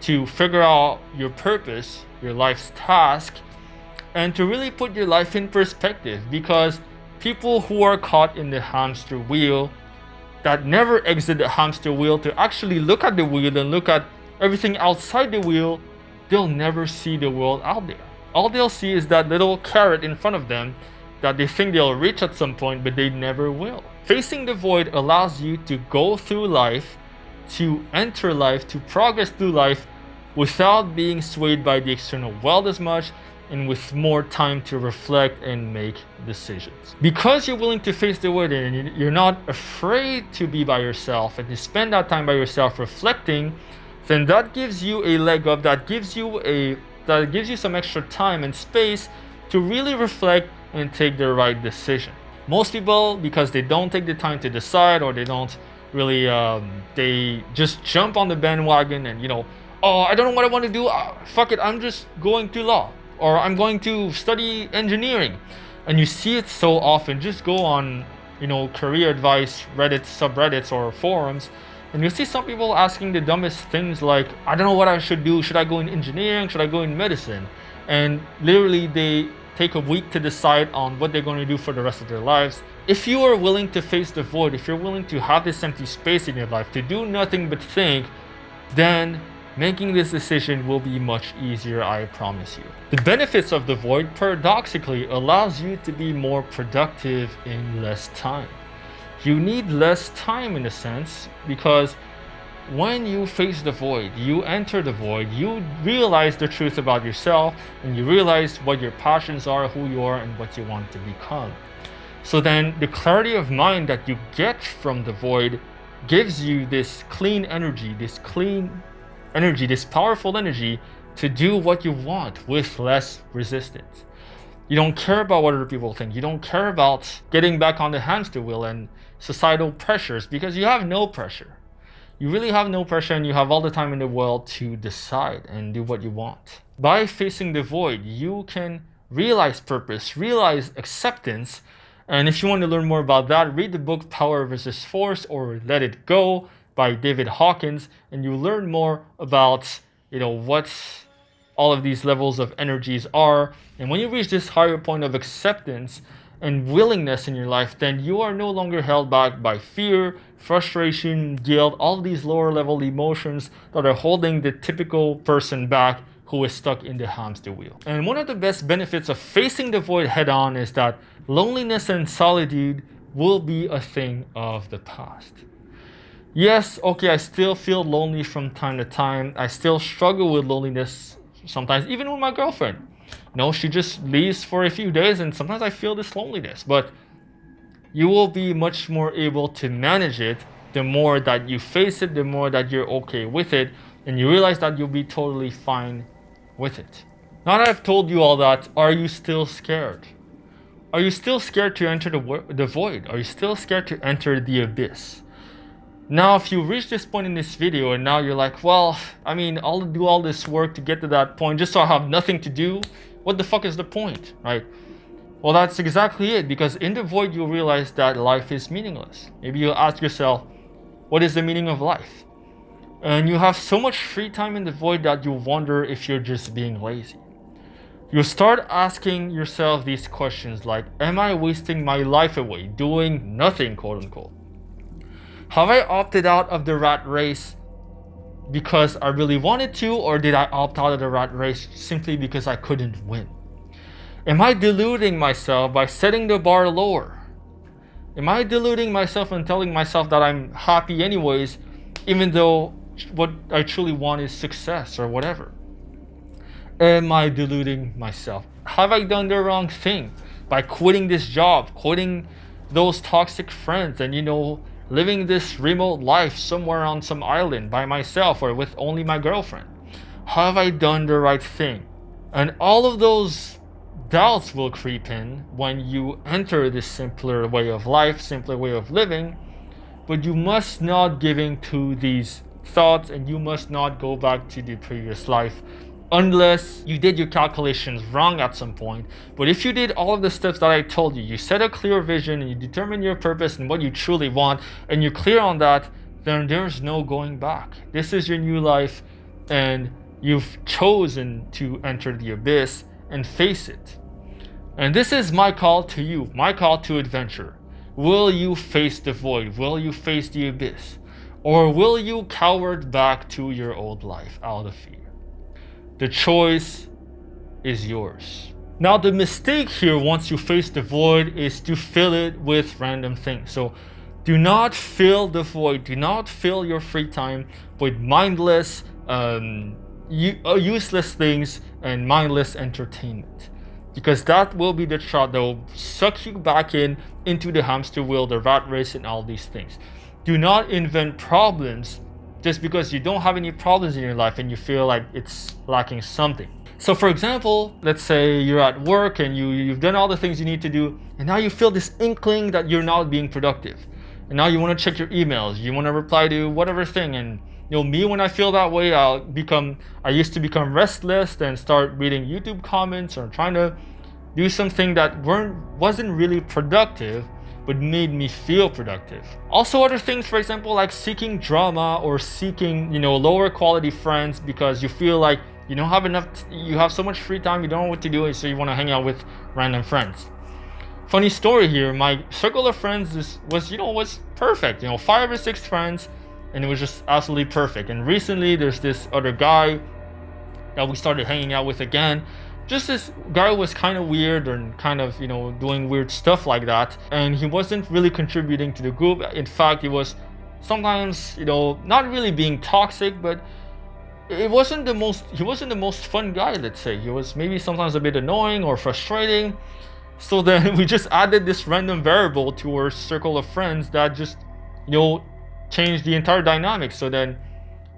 to figure out your purpose, your life's task, and to really put your life in perspective. Because people who are caught in the hamster wheel, that never exit the hamster wheel to actually look at the wheel and look at everything outside the wheel, they'll never see the world out there. All they'll see is that little carrot in front of them that they think they'll reach at some point, but they never will. Facing the void allows you to go through life, to enter life, to progress through life without being swayed by the external world as much, and with more time to reflect and make decisions. Because you're willing to face the void and you're not afraid to be by yourself and to spend that time by yourself reflecting, then that gives you a leg up, that gives you some extra time and space to really reflect and take the right decision. Most people, because they don't take the time to decide, or they don't really, they just jump on the bandwagon and, oh, I don't know what I want to do. Fuck it, I'm just going to law, or I'm going to study engineering. And you see it so often. Just go on, career advice, Reddit, subreddits, or forums, and you see some people asking the dumbest things like, I don't know what I should do. Should I go in engineering? Should I go in medicine? And literally they take a week to decide on what they're going to do for the rest of their lives. If you are willing to face the void, if you're willing to have this empty space in your life, to do nothing but think, then making this decision will be much easier, I promise you. The benefits of the void paradoxically allows you to be more productive in less time. You need less time in a sense because when you face the void, you enter the void, you realize the truth about yourself and you realize what your passions are, who you are, and what you want to become. So then the clarity of mind that you get from the void gives you this clean energy, this powerful energy to do what you want with less resistance. You don't care about what other people think. You don't care about getting back on the hamster wheel and societal pressures because you have no pressure. You really have no pressure and you have all the time in the world to decide and do what you want. By facing the void, you can realize purpose, realize acceptance. And if you want to learn more about that, read the book Power versus Force or Let It Go by David Hawkins, and you learn more about, what all of these levels of energies are. And when you reach this higher point of acceptance and willingness in your life, then you are no longer held back by fear, frustration, guilt, all these lower level emotions that are holding the typical person back who is stuck in the hamster wheel. And one of the best benefits of facing the void head on is that loneliness and solitude will be a thing of the past. Yes, okay, I still feel lonely from time to time. I still struggle with loneliness sometimes, even with my girlfriend. She just leaves for a few days and sometimes I feel this loneliness. But you will be much more able to manage it the more that you face it, the more that you're okay with it, and you realize that you'll be totally fine with it. Now that I've told you all that, are you still scared? Are you still scared to enter the void? Are you still scared to enter the abyss? Now, if you reach this point in this video and now you're like, well, I'll do all this work to get to that point just so I have nothing to do. What the fuck is the point, right? Well, that's exactly it, because in the void, you'll realize that life is meaningless. Maybe you'll ask yourself, what is the meaning of life? And you have so much free time in the void that you wonder if you're just being lazy. You'll start asking yourself these questions like, am I wasting my life away doing nothing, quote unquote? Have I opted out of the rat race because I really wanted to, or did I opt out of the rat race simply because I couldn't win? Am I deluding myself by setting the bar lower? Am I deluding myself and telling myself that I'm happy anyways, even though what I truly want is success or whatever? Am I deluding myself? Have I done the wrong thing by quitting this job, quitting those toxic friends, and living this remote life somewhere on some island by myself or with only my girlfriend? Have I done the right thing? And all of those doubts will creep in when you enter this simpler way of life, simpler way of living. But you must not give in to these thoughts and you must not go back to the previous life unless you did your calculations wrong at some point. But if you did all of the steps that I told you, you set a clear vision and you determine your purpose and what you truly want, and you're clear on that, then there's no going back. This is your new life and you've chosen to enter the abyss and face it. And this is my call to you, my call to adventure. Will you face the void? Will you face the abyss? Or will you cower back to your old life out of fear? The choice is yours. Now, the mistake here once you face the void is to fill it with random things. So do not fill the void, do not fill your free time with mindless, useless things and mindless entertainment. Because that will be the trap that will suck you back into the hamster wheel, the rat race, and all these things. Do not invent problems just because you don't have any problems in your life and you feel like it's lacking something. So for example, let's say you're at work and you've done all the things you need to do, and now you feel this inkling that you're not being productive. And now you want to check your emails, you want to reply to whatever thing, and me, when I feel that way, I used to become restless and start reading YouTube comments or trying to do something that wasn't really productive, but made me feel productive. Also other things, for example, like seeking drama or seeking, lower quality friends because you feel like you don't have enough, you have so much free time, you don't know what to do, so you want to hang out with random friends. Funny story here, my circle of friends was perfect, 5 or 6 friends. and it was just absolutely perfect. And recently there's this other guy that we started hanging out with again. Just this guy was kind of weird and kind of, doing weird stuff like that, and he wasn't really contributing to the group. In fact, he was sometimes, not really being toxic, but he wasn't the most fun guy, let's say. He was maybe sometimes a bit annoying or frustrating. So then we just added this random variable to our circle of friends that just, changed the entire dynamic. So then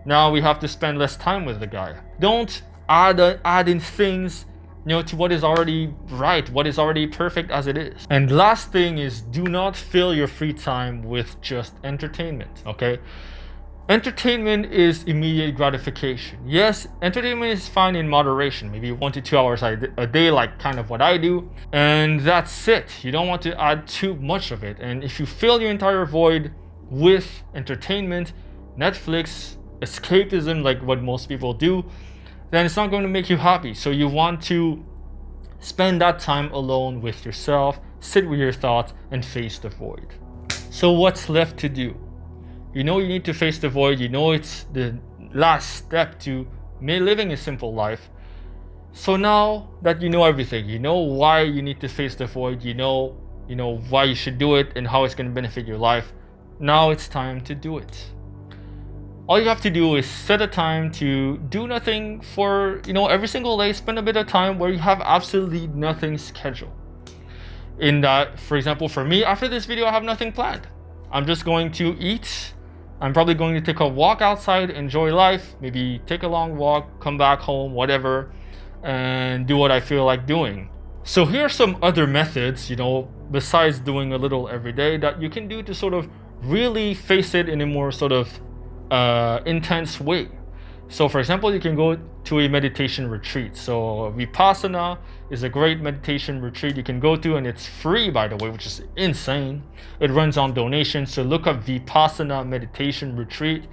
now we have to spend less time with the guy. Don't add in things, to what is already right, what is already perfect as it is. And last thing is, do not fill your free time with just entertainment, okay? Entertainment is immediate gratification. Yes, entertainment is fine in moderation, maybe 1 to 2 hours a day, like kind of what I do, and that's it. You don't want to add too much of it. And if you fill your entire void with entertainment, Netflix, escapism, like what most people do, then it's not going to make you happy. So you want to spend that time alone with yourself, sit with your thoughts, and face the void. So what's left to do? You need to face the void. It's the last step to living a simple life. So now that you know everything, why you need to face the void, why you should do it and how it's going to benefit your life, now it's time to do it. All you have to do is set a time to do nothing for, every single day. Spend a bit of time where you have absolutely nothing scheduled. In that, for example, for me, after this video, I have nothing planned. I'm just going to eat. I'm probably going to take a walk outside, enjoy life, maybe take a long walk, come back home, whatever, and do what I feel like doing. So here are some other methods, besides doing a little every day, that you can do to sort of really face it in a more sort of intense way. So for example, you can go to a meditation retreat. So Vipassana is a great meditation retreat you can go to, and it's free, by the way, which is insane. It runs on donation. So look up Vipassana meditation retreat.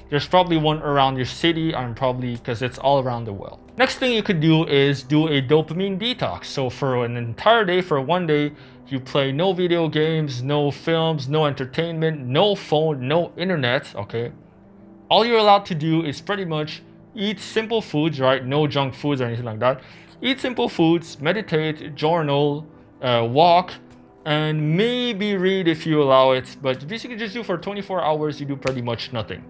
There's probably one around your city. Because it's all around the world. Next thing you could do is do a dopamine detox. So for an entire day, for one day, you play no video games, no films, no entertainment, no phone, no internet, okay? All you're allowed to do is pretty much eat simple foods, right? No junk foods or anything like that. Eat simple foods, meditate, journal, walk, and maybe read if you allow it. But basically just do for 24 hours, you do pretty much nothing.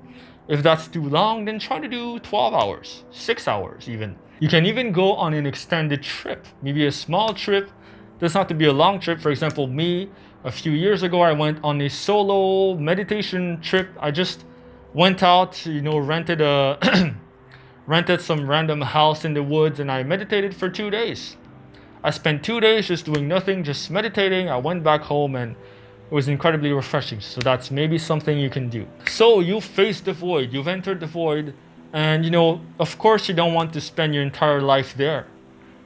If that's too long, then try to do 12 hours, 6 hours even. You can even go on an extended trip, maybe a small trip. Doesn't have to be a long trip. For example, me, a few years ago, I went on a solo meditation trip. I just went out, rented rented some random house in the woods, and I meditated for 2 days. I spent 2 days just doing nothing, just meditating. I went back home, and it was incredibly refreshing. So that's maybe something you can do. So you faced the void, you've entered the void, and of course you don't want to spend your entire life there.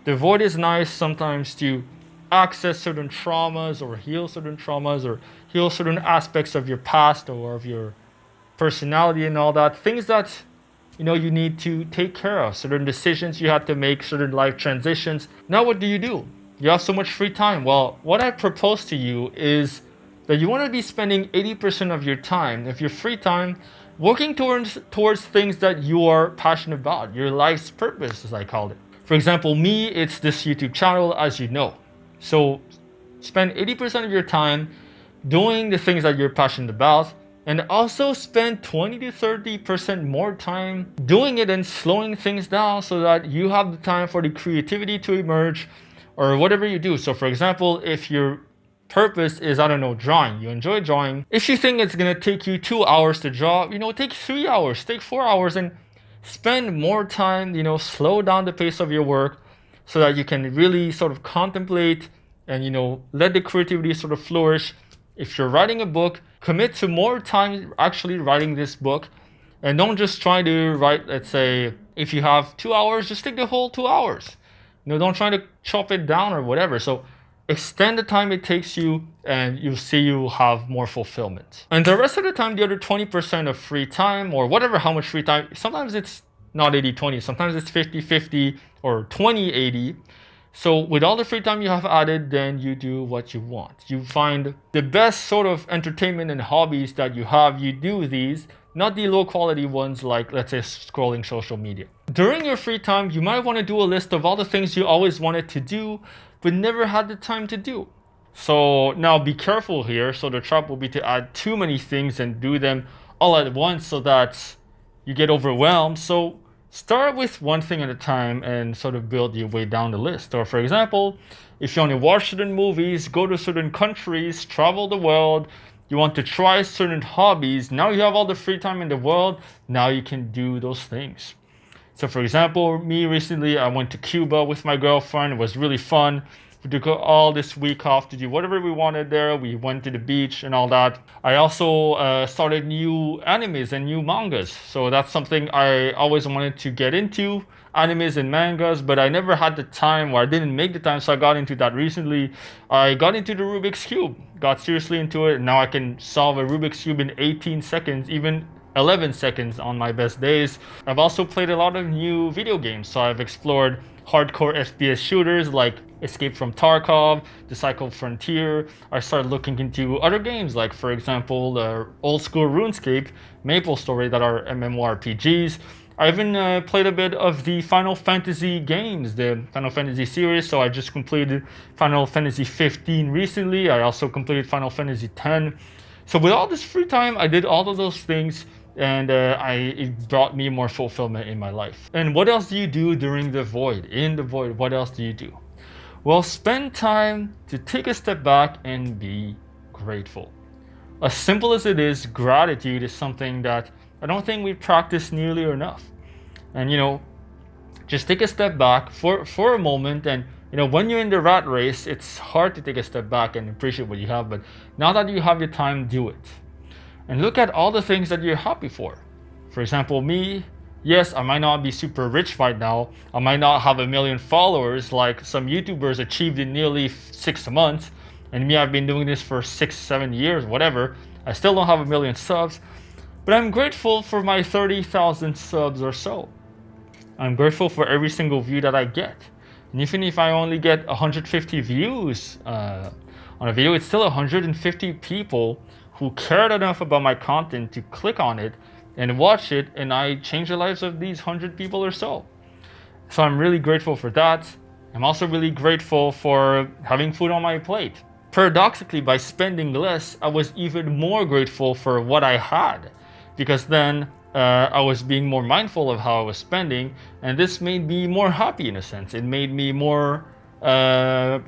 The void is nice sometimes to access certain traumas or heal certain traumas or heal certain aspects of your past or of your personality and all that, things that you need to take care of, certain decisions you have to make, certain life transitions. Now what do? You have so much free time. Well, what I propose to you is that you want to be spending 80% of your time, of your free time, working towards things that you are passionate about, your life's purpose, as I call it. For example, me, it's this YouTube channel, as you know. So spend 80% of your time doing the things that you're passionate about, and also spend 20 to 30% more time doing it and slowing things down so that you have the time for the creativity to emerge or whatever you do. So for example, if your purpose is, drawing, you enjoy drawing. If you think it's gonna take you 2 hours to draw, take 3 hours, take 4 hours, and spend more time, slow down the pace of your work so that you can really sort of contemplate and, let the creativity sort of flourish. If you're writing a book, commit to more time actually writing this book, and don't just try to write, let's say, if you have 2 hours, just take the whole 2 hours. Don't try to chop it down or whatever. So extend the time it takes you, and you'll see you'll have more fulfillment. And the rest of the time, the other 20% of free time, or whatever, how much free time, sometimes it's not 80-20, sometimes it's 50-50 or 20-80. So with all the free time you have added, then you do what you want. You find the best sort of entertainment and hobbies that you have, you do these, not the low quality ones like, let's say, scrolling social media. During your free time, you might want to do a list of all the things you always wanted to do, but never had the time to do. So now be careful here. So the trap will be to add too many things and do them all at once so that you get overwhelmed. So start with one thing at a time and sort of build your way down the list. Or for example, if you only watch certain movies, go to certain countries, travel the world, you want to try certain hobbies, now you have all the free time in the world, now you can do those things. So for example, me recently, I went to Cuba with my girlfriend. It was really fun. We took all this week off to do whatever we wanted there. We went to the beach and all that. I also started new animes and new mangas. So that's something I always wanted to get into, animes and mangas, but I never had the time, or I didn't make the time, so I got into that recently. I got into the Rubik's Cube, got seriously into it, and now I can solve a Rubik's Cube in 18 seconds, even 11 seconds on my best days. I've also played a lot of new video games, so I've explored hardcore FPS shooters like Escape from Tarkov, The Cycle Frontier. I started looking into other games like, for example, old school RuneScape, MapleStory, that are MMORPGs. I even played a bit of the Final Fantasy games, the Final Fantasy series. So I just completed Final Fantasy 15 recently. I also completed Final Fantasy 10. So with all this free time, I did all of those things, and it brought me more fulfillment in my life. And what else do you do during the void? In the void, what else do you do? Well, spend time to take a step back and be grateful. As simple as it is, gratitude is something that I don't think we practice nearly enough. And just take a step back for a moment. And when you're in the rat race, it's hard to take a step back and appreciate what you have. But now that you have your time, do it. And look at all the things that you're happy for. For example, me, yes, I might not be super rich right now. I might not have 1 million followers like some YouTubers achieved in nearly 6 months. And me, I've been doing this for 6-7 years, whatever. I still don't have 1 million subs. But I'm grateful for my 30,000 subs or so. I'm grateful for every single view that I get. And even if I only get 150 views on a video, it's still 150 people who cared enough about my content to click on it and watch it, and I change the lives of these 100 people or so. So I'm really grateful for that. I'm also really grateful for having food on my plate. Paradoxically, by spending less, I was even more grateful for what I had, because then I was being more mindful of how I was spending, and this made me more happy in a sense. It made me more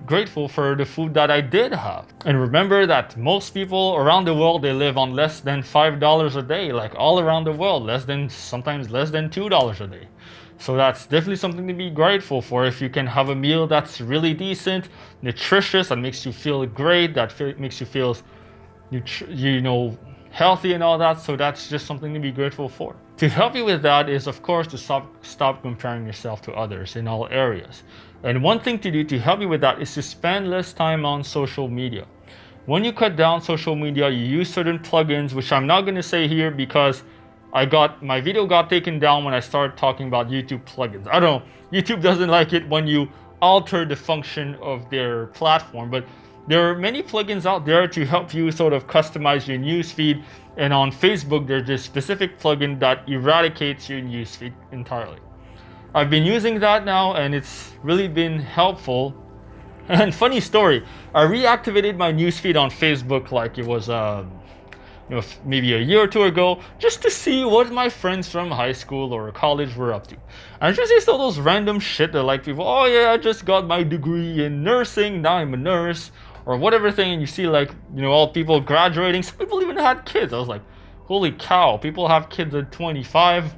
grateful for the food that I did have. And remember that most people around the world, they live on less than $5 a day, like all around the world, sometimes less than $2 a day. So that's definitely something to be grateful for. If you can have a meal that's really decent, nutritious, that makes you feel great, that makes you feel healthy and all that. So that's just something to be grateful for. To help you with that is, of course, to stop comparing yourself to others in all areas. And one thing to do to help you with that is to spend less time on social media. When you cut down social media, you use certain plugins, which I'm not going to say here because my video got taken down when I started talking about YouTube plugins. I don't know, YouTube doesn't like it when you alter the function of their platform, but there are many plugins out there to help you sort of customize your newsfeed. And on Facebook, there's this specific plugin that eradicates your newsfeed entirely. I've been using that now, and it's really been helpful. And funny story, I reactivated my newsfeed on Facebook like it was maybe a year or two ago, just to see what my friends from high school or college were up to. And I just see all those random shit that like people, oh yeah, I just got my degree in nursing, now I'm a nurse, or whatever thing, and you see all people graduating. Some people even had kids. I was like, holy cow, people have kids at 25.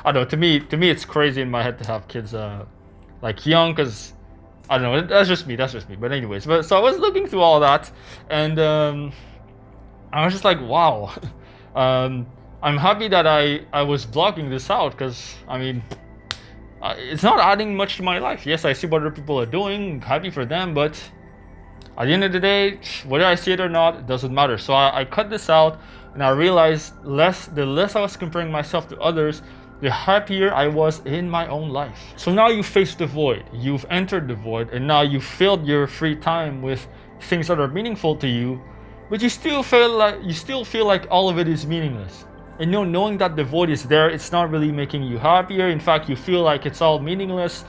I don't know, to me it's crazy in my head to have kids young, because I don't know, that's just me. But anyways, so I was looking through all that, and I was just like, wow. I'm happy that I was blocking this out, because it's not adding much to my life. Yes, I see what other people are doing, happy for them, but at the end of the day, whether I see it or not, it doesn't matter. So I cut this out, and I realized the less I was comparing myself to others, the happier I was in my own life. So now you face the void. You've entered the void, and now you filled your free time with things that are meaningful to you, but you still feel like all of it is meaningless. And knowing that the void is there, it's not really making you happier. In fact, you feel like it's all meaningless.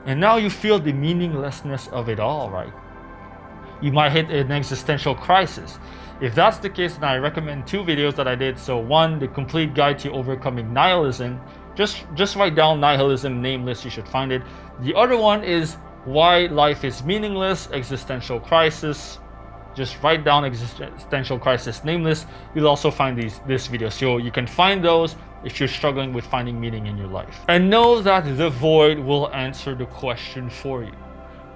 And now you feel the meaninglessness of it all, right? You might hit an existential crisis. If that's the case, then I recommend 2 videos that I did. So one, the complete guide to overcoming nihilism. Just write down nihilism, Nameless, you should find it. The other one is why life is meaningless, existential crisis. Just write down existential crisis, Nameless. You'll also find this video. So you can find those if you're struggling with finding meaning in your life. And know that the void will answer the question for you.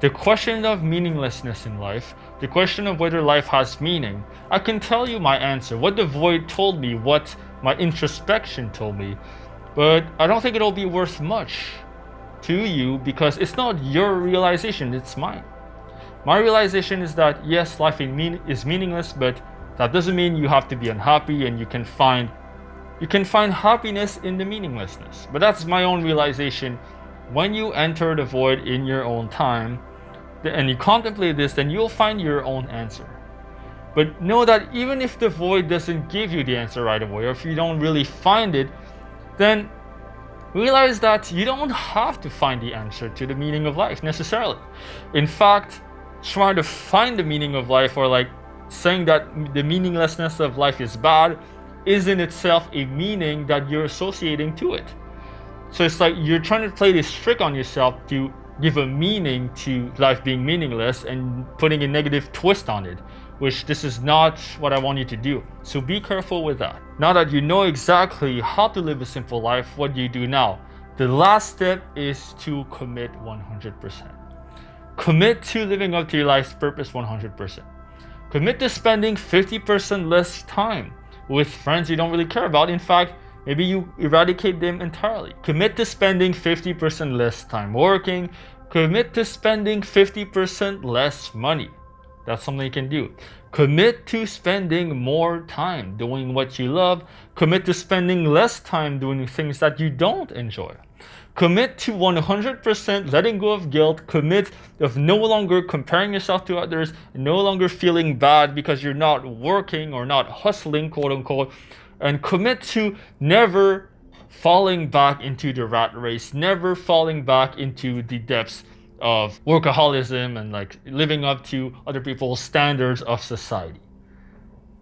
The question of meaninglessness in life, the question of whether life has meaning, I can tell you my answer, what the void told me, what my introspection told me, but I don't think it'll be worth much to you because it's not your realization, it's mine. My realization is that yes, life is meaningless, but that doesn't mean you have to be unhappy, and you can find happiness in the meaninglessness. But that's my own realization. When you enter the void in your own time and you contemplate this, then you'll find your own answer. But know that even if the void doesn't give you the answer right away, or if you don't really find it, then realize that you don't have to find the answer to the meaning of life necessarily. In fact, trying to find the meaning of life, or like saying that the meaninglessness of life is bad, is in itself a meaning that you're associating to it. So it's like you're trying to play this trick on yourself to give a meaning to life being meaningless and putting a negative twist on it, which this is not what I want you to do. So be careful with that. Now that you know exactly how to live a simple life, what do you do now? The last step is to commit 100%. Commit to living up to your life's purpose 100%. Commit to spending 50% less time with friends you don't really care about. In fact, maybe you eradicate them entirely. Commit to spending 50% less time working. Commit to spending 50% less money. That's something you can do. Commit to spending more time doing what you love. Commit to spending less time doing things that you don't enjoy. Commit to 100% letting go of guilt. Commit of no longer comparing yourself to others, and no longer feeling bad because you're not working or not hustling, quote unquote. And commit to never falling back into the rat race, never falling back into the depths of workaholism and like living up to other people's standards of society.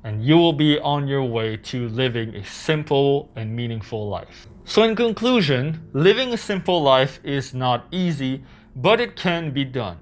And you will be on your way to living a simple and meaningful life. So in conclusion, living a simple life is not easy, but it can be done.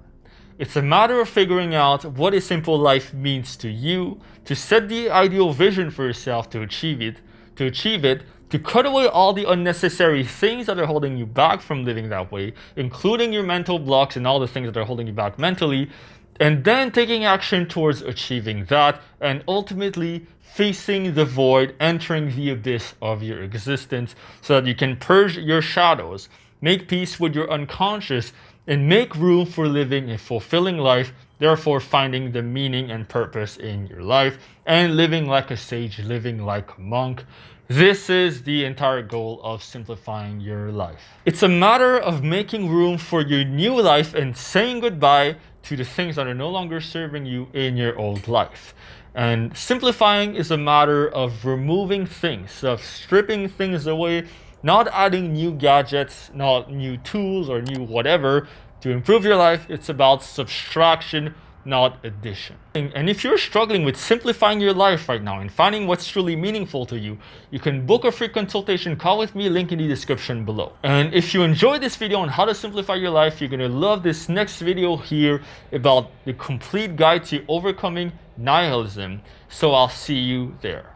It's a matter of figuring out what a simple life means to you, to set the ideal vision for yourself to achieve it, to cut away all the unnecessary things that are holding you back from living that way, including your mental blocks and all the things that are holding you back mentally, and then taking action towards achieving that, and ultimately facing the void, entering the abyss of your existence so that you can purge your shadows, make peace with your unconscious, and make room for living a fulfilling life, therefore finding the meaning and purpose in your life, and living like a sage, living like a monk. This is the entire goal of simplifying your life. It's a matter of making room for your new life and saying goodbye to the things that are no longer serving you in your old life. And simplifying is a matter of removing things, of stripping things away, not adding new gadgets, not new tools or new whatever to improve your life. It's about subtraction, not addition. And if you're struggling with simplifying your life right now and finding what's truly meaningful to you, you can book a free consultation call with me, link in the description below. And if you enjoyed this video on how to simplify your life, you're gonna love this next video here about the complete guide to overcoming nihilism. So I'll see you there.